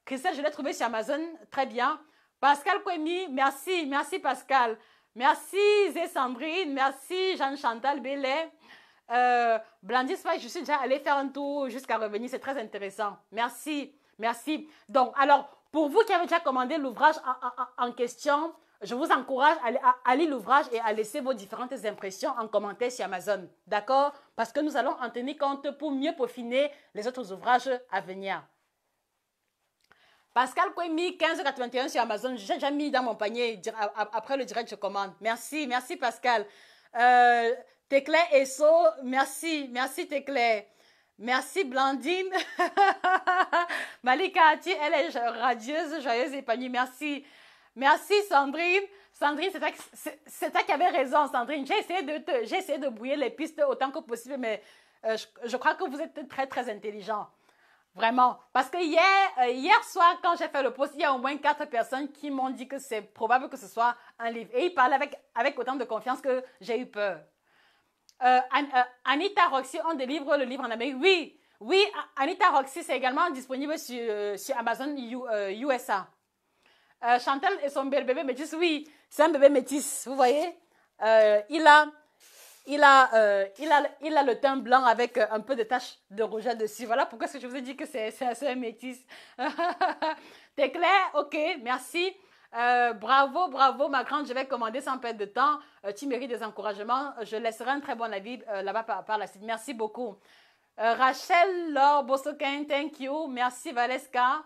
Christelle, je l'ai trouvé sur Amazon, très bien. Pascal Kwemi, merci Pascal. Merci Zé Sandrine, merci Jeanne-Chantal Bellet. Blandis, je suis déjà allée faire un tour jusqu'à revenir, c'est très intéressant. Merci. Donc, alors, pour vous qui avez déjà commandé l'ouvrage en question, je vous encourage à lire l'ouvrage et à laisser vos différentes impressions en commentaire sur Amazon. D'accord? Parce que nous allons en tenir compte pour mieux peaufiner les autres ouvrages à venir. Pascal Kwemi, 15,81 sur Amazon. J'ai déjà mis dans mon panier. Après le direct, je commande. Merci Pascal. Téclair et So, merci Téclair. Merci Blandine. Malika Ati, elle est radieuse, joyeuse, épanouie. Merci Sandrine. Sandrine, c'est toi qui avais raison, Sandrine. J'ai essayé de brouiller les pistes autant que possible, mais je crois que vous êtes très, très intelligent. Vraiment. Parce que hier soir, quand j'ai fait le post, il y a au moins 4 personnes qui m'ont dit que c'est probable que ce soit un livre. Et ils parlaient avec autant de confiance que j'ai eu peur. Anita Roxy, on délivre le livre en Amérique. Oui, Anita Roxy, c'est également disponible sur Amazon USA. Chantal et son bébé métis, oui, c'est un bébé métis, vous voyez. Il a le teint blanc avec un peu de taches de rouge dessus. Voilà pourquoi je vous ai dit que c'est un métis. T'es clair? Ok, merci. Bravo, ma grande, je vais commander sans perdre de temps. Tu mérites des encouragements. Je laisserai un très bon avis là-bas par la suite. Merci beaucoup. Rachel Laure Bosokin, thank you. Merci Valeska.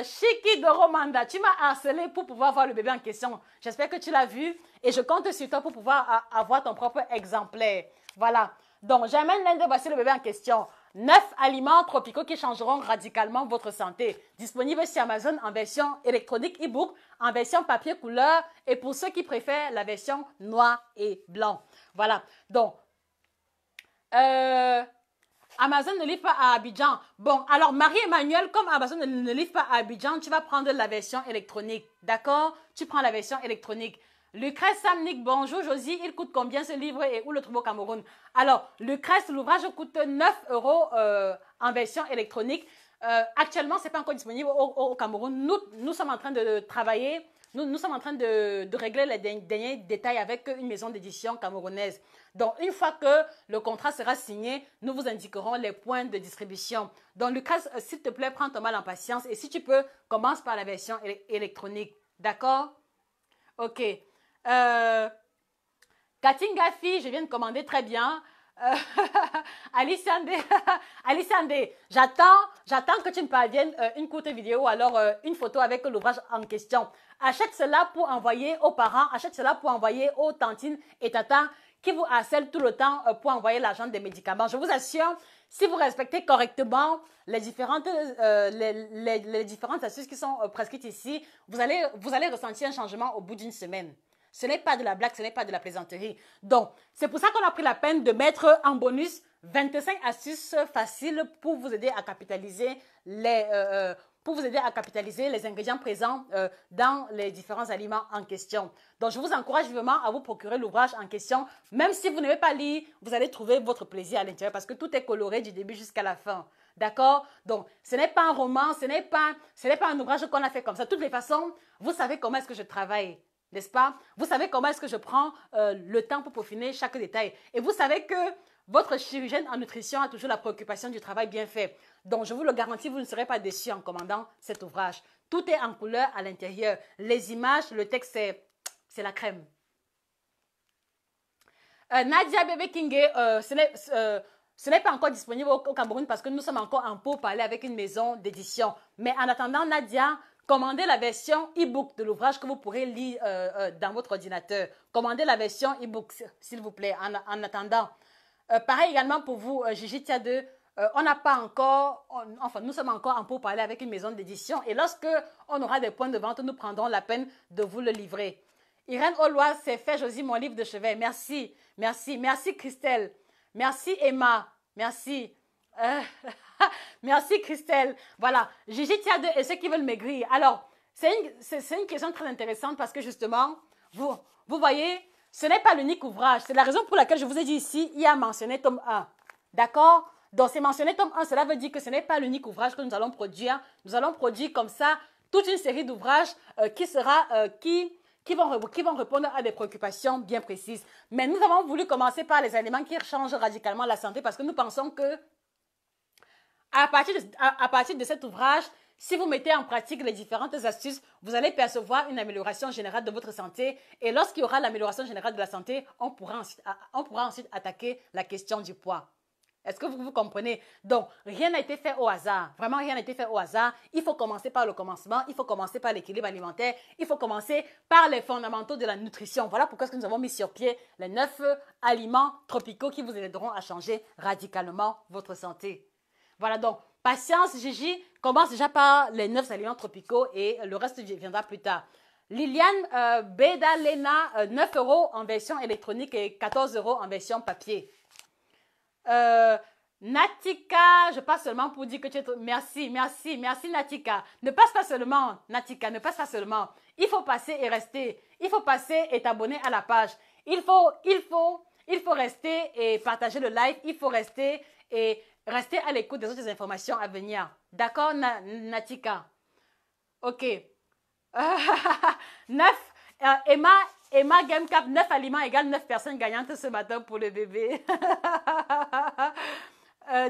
Chiki de Romanda, tu m'as harcelé pour pouvoir voir le bébé en question. J'espère que tu l'as vu et je compte sur toi pour pouvoir avoir ton propre exemplaire. Voilà. Donc, j'amène l'un de voici le bébé en question. 9 aliments tropicaux qui changeront radicalement votre santé. Disponible sur Amazon en version électronique e-book, en version papier couleur et pour ceux qui préfèrent la version noir et blanc. Voilà. Donc, Amazon ne livre pas à Abidjan. Bon, alors Marie-Emmanuelle, comme Amazon ne livre pas à Abidjan, tu vas prendre la version électronique. D'accord? Tu prends la version électronique. Lucrèce Samnik, bonjour Josie, il coûte combien ce livre et où le trouve au Cameroun? Alors, Lucrèce, l'ouvrage coûte 9 € en version électronique. Actuellement, ce n'est pas encore disponible au Cameroun. Nous sommes en train de travailler, nous sommes en train de régler les derniers détails avec une maison d'édition camerounaise. Donc, une fois que le contrat sera signé, nous vous indiquerons les points de distribution. Donc, Lucrèce, s'il te plaît, prends ton mal en patience et si tu peux, commence par la version électronique. D'accord? Ok. Katinga Fi, je viens de commander, très bien. Alice Andé, j'attends que tu me parviennes une courte vidéo ou alors une photo avec l'ouvrage en question. Achète cela pour envoyer aux parents, achète cela pour envoyer aux tantines et tatas qui vous harcèlent tout le temps pour envoyer l'argent des médicaments. Je vous assure, si vous respectez correctement les différentes astuces qui sont prescrites ici, vous allez ressentir un changement au bout d'une semaine. Ce n'est pas de la blague, ce n'est pas de la plaisanterie. Donc, c'est pour ça qu'on a pris la peine de mettre en bonus 25 astuces faciles pour vous aider à capitaliser les ingrédients présents dans les différents aliments en question. Donc, je vous encourage vivement à vous procurer l'ouvrage en question. Même si vous n'aimez pas lire, vous allez trouver votre plaisir à l'intérieur parce que tout est coloré du début jusqu'à la fin. D'accord? Donc, ce n'est pas un roman, ce n'est pas un ouvrage qu'on a fait comme ça. De toutes les façons, vous savez comment est-ce que je travaille. N'est-ce pas? Vous savez comment est-ce que je prends le temps pour peaufiner chaque détail. Et vous savez que votre chirurgienne en nutrition a toujours la préoccupation du travail bien fait. Donc, je vous le garantis, vous ne serez pas déçus en commandant cet ouvrage. Tout est en couleur à l'intérieur. Les images, le texte, c'est la crème. Nadia Bébé Kingé, ce n'est pas encore disponible au Cameroun parce que nous sommes encore en pourparlers avec une maison d'édition. Mais en attendant, Nadia, commandez la version e-book de l'ouvrage que vous pourrez lire dans votre ordinateur. Commandez la version e-book, s'il vous plaît, en attendant. Pareil également pour vous, Gigi Tia 2. On n'a pas encore, nous sommes encore en pourparlers avec une maison d'édition. Et lorsque on aura des points de vente, nous prendrons la peine de vous le livrer. Irène Aulois, c'est fait, Josie, mon livre de chevet. Merci, merci, merci Christelle. Merci Emma, merci. Merci Christelle. Voilà, Gigi Tia 2 et ceux qui veulent maigrir. Alors, c'est une question très intéressante parce que justement, vous voyez, ce n'est pas l'unique ouvrage. C'est la raison pour laquelle je vous ai dit ici, il y a mentionné tome 1. D'accord? Donc, c'est mentionné tome 1, cela veut dire que ce n'est pas l'unique ouvrage que nous allons produire. Nous allons produire comme ça toute une série d'ouvrages qui vont répondre à des préoccupations bien précises. Mais nous avons voulu commencer par les éléments qui changent radicalement la santé parce que nous pensons que à partir de cet ouvrage, si vous mettez en pratique les différentes astuces, vous allez percevoir une amélioration générale de votre santé. Et lorsqu'il y aura l'amélioration générale de la santé, on pourra ensuite attaquer la question du poids. Est-ce que vous comprenez? Donc, rien n'a été fait au hasard. Vraiment, rien n'a été fait au hasard. Il faut commencer par le commencement. Il faut commencer par l'équilibre alimentaire. Il faut commencer par les fondamentaux de la nutrition. Voilà pourquoi nous avons mis sur pied les 9 aliments tropicaux qui vous aideront à changer radicalement votre santé. Voilà donc, patience, Gigi. Commence déjà par les 9 aliments tropicaux et le reste viendra plus tard. Liliane Beda Lena, 9 € en version électronique et 14 € en version papier. Natika, je passe seulement pour dire que tu es... Merci Natika. Ne passe pas seulement, Natika, ne passe pas seulement. Il faut passer et rester. Il faut passer et t'abonner à la page. Il faut rester et partager le live. Il faut rester et rester à l'écoute des autres informations à venir. D'accord, Natika? Ok. 9. Emma Gamecap, 9 aliments égale 9 personnes gagnantes ce matin pour le bébé.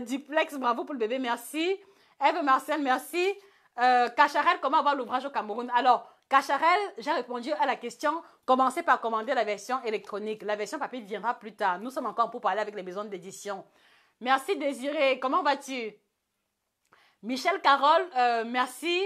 Duplex, bravo pour le bébé, merci. Eve Marcel, merci. Cacharel, comment avoir l'ouvrage au Cameroun? Alors, Cacharel, j'ai répondu à la question. Commencez par commander la version électronique. La version papier viendra plus tard. Nous sommes encore pour parler avec les maisons d'édition. Merci Désiré, comment vas-tu? Michel Carole, merci.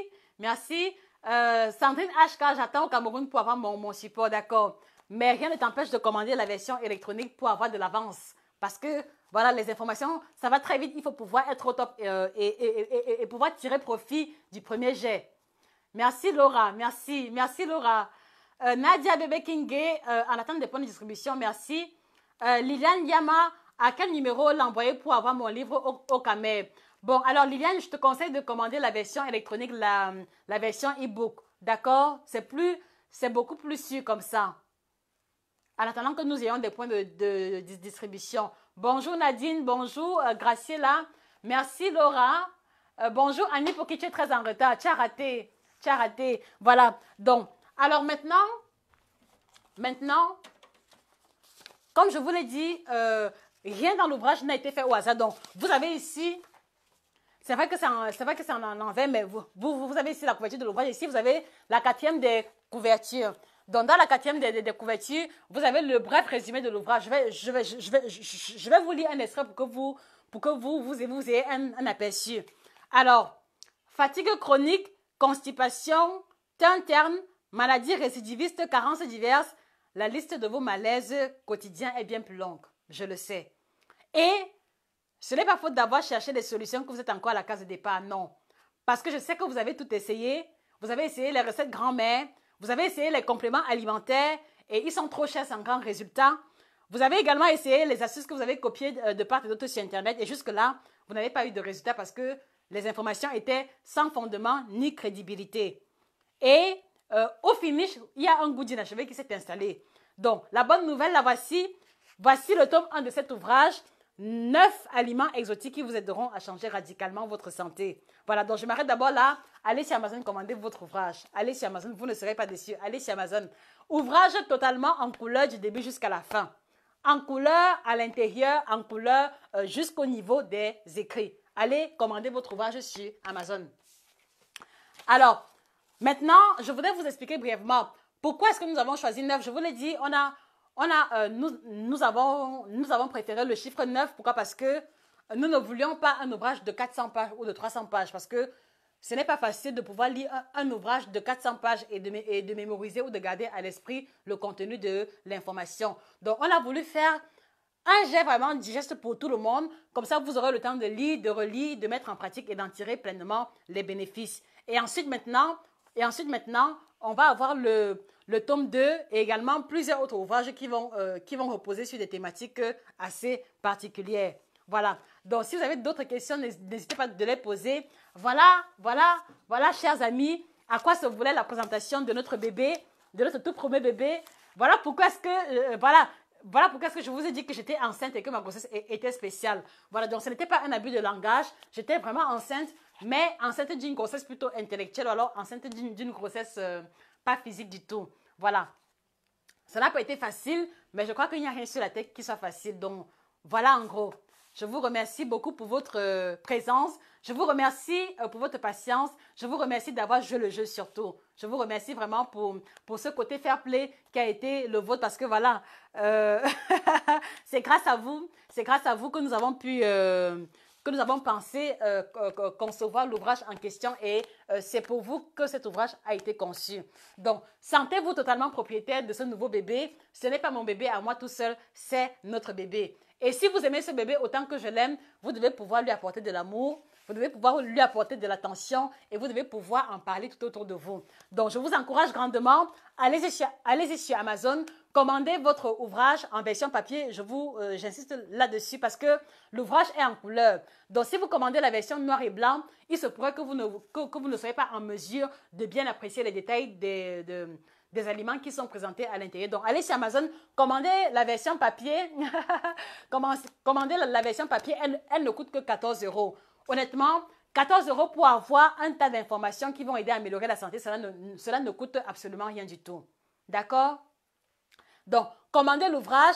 Sandrine HK, j'attends au Cameroun pour avoir mon support, d'accord. Mais rien ne t'empêche de commander la version électronique pour avoir de l'avance. Parce que, voilà, les informations, ça va très vite. Il faut pouvoir être au top et pouvoir tirer profit du premier jet. Merci Laura, merci Laura. Nadia Bébé Kingé, en attente des points de distribution, merci. Liliane Yama, à quel numéro l'envoyer pour avoir mon livre au Camer? Bon, alors Liliane, je te conseille de commander la version électronique, la version e-book. D'accord? C'est beaucoup plus sûr comme ça. En attendant que nous ayons des points de distribution. Bonjour Nadine, bonjour Graciela. Merci Laura. Bonjour Annie, pour qui tu es très en retard. Tu as raté. Voilà. Donc, alors maintenant, comme je vous l'ai dit, rien dans l'ouvrage n'a été fait au hasard. Donc, vous avez ici... C'est vrai que c'est en envers, mais vous avez ici la couverture de l'ouvrage. Ici, vous avez la 4e des couvertures. Donc, dans la 4e des couvertures, vous avez le bref résumé de l'ouvrage. Je vais vous lire un extrait pour que vous ayez un aperçu. Alors, fatigue chronique, constipation, teint interne, maladies récidivistes, carences diverses. La liste de vos malaises quotidiens est bien plus longue. Je le sais. Et... ce n'est pas faute d'avoir cherché des solutions que vous êtes encore à la case de départ, non. Parce que je sais que vous avez tout essayé. Vous avez essayé les recettes grand-mère. Vous avez essayé les compléments alimentaires et ils sont trop chers sans grand résultat. Vous avez également essayé les astuces que vous avez copiées de part et d'autre sur Internet et jusque-là, vous n'avez pas eu de résultat parce que les informations étaient sans fondement ni crédibilité. Et au finish, il y a un goût d'inachevé qui s'est installé. Donc, la bonne nouvelle, la voici. Voici le tome 1 de cet ouvrage. 9 aliments exotiques qui vous aideront à changer radicalement votre santé. Voilà, donc je m'arrête d'abord là. Allez sur Amazon, commandez votre ouvrage. Allez sur Amazon, vous ne serez pas déçus. Allez sur Amazon. Ouvrage totalement en couleur du début jusqu'à la fin. en couleur à l'intérieur, en couleur jusqu'au niveau des écrits. Allez commander votre ouvrage sur Amazon. Alors, maintenant, je voudrais vous expliquer brièvement pourquoi est-ce que nous avons choisi 9. Je vous l'ai dit, nous avons préféré le chiffre 9. Pourquoi? Parce que nous ne voulions pas un ouvrage de 400 pages ou de 300 pages parce que ce n'est pas facile de pouvoir lire un ouvrage de 400 pages et de mémoriser ou de garder à l'esprit le contenu de l'information. Donc, on a voulu faire un jet vraiment digeste pour tout le monde. Comme ça, vous aurez le temps de lire, de relire, de mettre en pratique et d'en tirer pleinement les bénéfices. Et ensuite, maintenant, on va avoir le tome 2 et également plusieurs autres ouvrages qui vont reposer sur des thématiques assez particulières. Voilà. Donc, si vous avez d'autres questions, n'hésitez pas de les poser. Voilà, chers amis, à quoi se voulait la présentation de notre bébé, de notre tout premier bébé. Voilà pourquoi est-ce que, voilà pourquoi est-ce que je vous ai dit que j'étais enceinte et que ma grossesse était spéciale. Voilà, donc ce n'était pas un abus de langage. J'étais vraiment enceinte, mais enceinte d'une grossesse plutôt intellectuelle ou alors enceinte d'une grossesse pas physique du tout. Voilà. Ça n'a pas été facile, mais je crois qu'il n'y a rien sur la tête qui soit facile. Donc, voilà en gros. Je vous remercie beaucoup pour votre présence. Je vous remercie pour votre patience. Je vous remercie d'avoir joué le jeu surtout. Je vous remercie vraiment pour ce côté fair play qui a été le vôtre parce que voilà, c'est grâce à vous que nous avons pu, que nous avons pensé concevoir l'ouvrage en question et c'est pour vous que cet ouvrage a été conçu. Donc, sentez-vous totalement propriétaire de ce nouveau bébé. Ce n'est pas mon bébé à moi tout seul, c'est notre bébé. Et si vous aimez ce bébé autant que je l'aime, vous devez pouvoir lui apporter de l'amour, vous devez pouvoir lui apporter de l'attention et vous devez pouvoir en parler tout autour de vous. Donc, je vous encourage grandement, allez-y sur Amazon, commandez votre ouvrage en version papier. J'insiste là-dessus parce que l'ouvrage est en couleur. Donc, si vous commandez la version noir et blanc, il se pourrait que vous ne soyez pas en mesure de bien apprécier les détails des aliments qui sont présentés à l'intérieur. Donc, allez sur Amazon, commandez la version papier. Commandez la version papier, elle ne coûte que 14 €. Honnêtement, 14 € pour avoir un tas d'informations qui vont aider à améliorer la santé, cela ne coûte absolument rien du tout. D'accord? Donc, commandez l'ouvrage.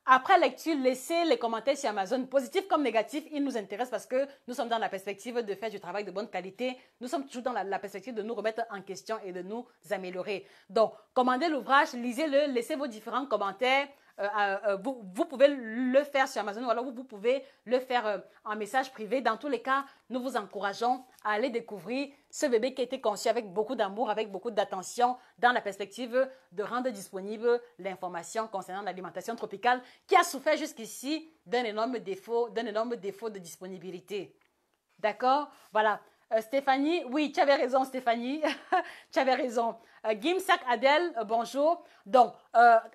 Après lecture, laissez les commentaires sur Amazon, positifs comme négatifs. Ils nous intéressent parce que nous sommes dans la perspective de faire du travail de bonne qualité. Nous sommes toujours dans la perspective de nous remettre en question et de nous améliorer. Donc, commandez l'ouvrage, lisez-le, laissez vos différents commentaires. Vous pouvez le faire sur Amazon ou alors vous pouvez le faire en message privé. Dans tous les cas, nous vous encourageons à aller découvrir ce bébé qui a été conçu avec beaucoup d'amour, avec beaucoup d'attention, dans la perspective de rendre disponible l'information concernant l'alimentation tropicale qui a souffert jusqu'ici d'un énorme défaut de disponibilité. D'accord? Voilà. Stéphanie, oui, tu avais raison, Stéphanie. Tu avais raison. Gimsak Adèle, bonjour. Donc,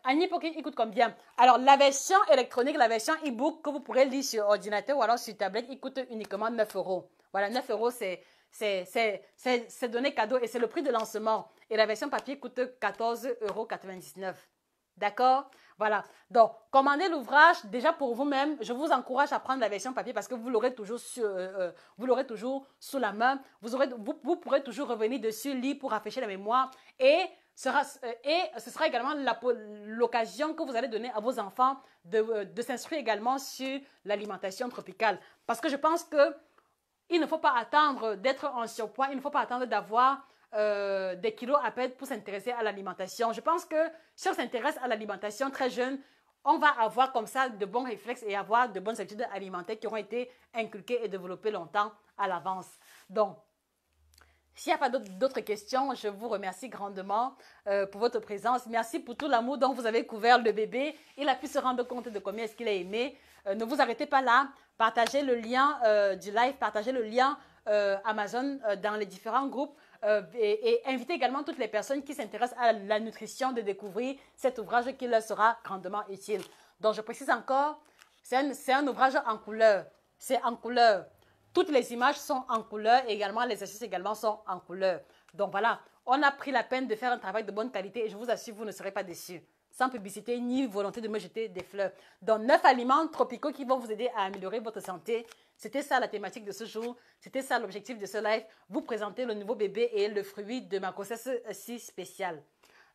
Annie Poké, écoute combien? Alors, la version électronique, la version e-book que vous pourrez lire sur ordinateur ou alors sur tablette, il coûte uniquement 9 €. Voilà, 9 €, c'est donné cadeau et c'est le prix de lancement. Et la version papier coûte 14,99 €. D'accord? Voilà. Donc, commandez l'ouvrage déjà pour vous-même. Je vous encourage à prendre la version papier parce que vous l'aurez toujours, sous la main. Vous pourrez toujours revenir dessus, lire pour rafraîchir la mémoire. Et ce sera également l'occasion que vous allez donner à vos enfants de s'instruire également sur l'alimentation tropicale. Parce que je pense qu'il ne faut pas attendre d'être en surpoids. Il ne faut pas attendre d'avoir des kilos à perdre pour s'intéresser à l'alimentation. Je pense que si on s'intéresse à l'alimentation très jeune, on va avoir comme ça de bons réflexes et avoir de bonnes habitudes alimentaires qui auront été inculquées et développées longtemps à l'avance. Donc, s'il n'y a pas d'autres questions, je vous remercie grandement pour votre présence. Merci pour tout l'amour dont vous avez couvert le bébé. Il a pu se rendre compte de combien est-ce qu'il a aimé. Ne vous arrêtez pas là. Partagez le lien du live, partagez le lien Amazon dans les différents groupes. Et invitez également toutes les personnes qui s'intéressent à la nutrition de découvrir cet ouvrage qui leur sera grandement utile. Donc, je précise encore, c'est un ouvrage en couleur. C'est en couleur. Toutes les images sont en couleur et également les exercices également sont en couleur. Donc, voilà, on a pris la peine de faire un travail de bonne qualité et je vous assure, vous ne serez pas déçus. Sans publicité ni volonté de me jeter des fleurs. Donc, 9 aliments tropicaux qui vont vous aider à améliorer votre santé. C'était ça la thématique de ce jour. C'était ça l'objectif de ce live. Vous présenter le nouveau bébé et le fruit de ma grossesse si spéciale.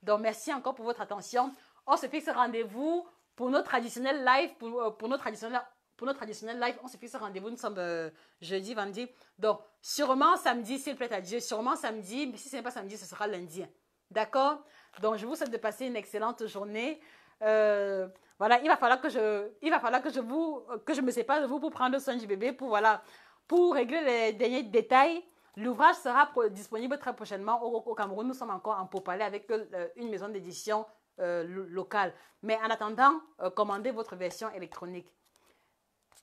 Donc, merci encore pour votre attention. On se fixe rendez-vous pour notre traditionnel live, pour notre traditionnel live, on se fixe rendez-vous, nous sommes jeudi, vendredi. Donc, sûrement samedi, s'il plaît à Dieu, sûrement samedi, mais si ce n'est pas samedi, ce sera lundi. D'accord? Donc, je vous souhaite de passer une excellente journée. Voilà, il va falloir que je me sépare de vous pour prendre soin du bébé, pour régler les derniers détails. L'ouvrage sera disponible très prochainement au Cameroun. Nous sommes encore en pourparlers avec une maison d'édition locale. Mais en attendant, commandez votre version électronique.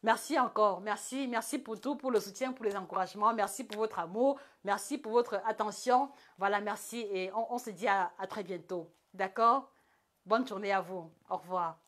Merci encore. Merci pour tout, pour le soutien, pour les encouragements. Merci pour votre amour. Merci pour votre attention. Voilà, merci. Et on se dit à très bientôt. D'accord? Bonne journée à vous. Au revoir.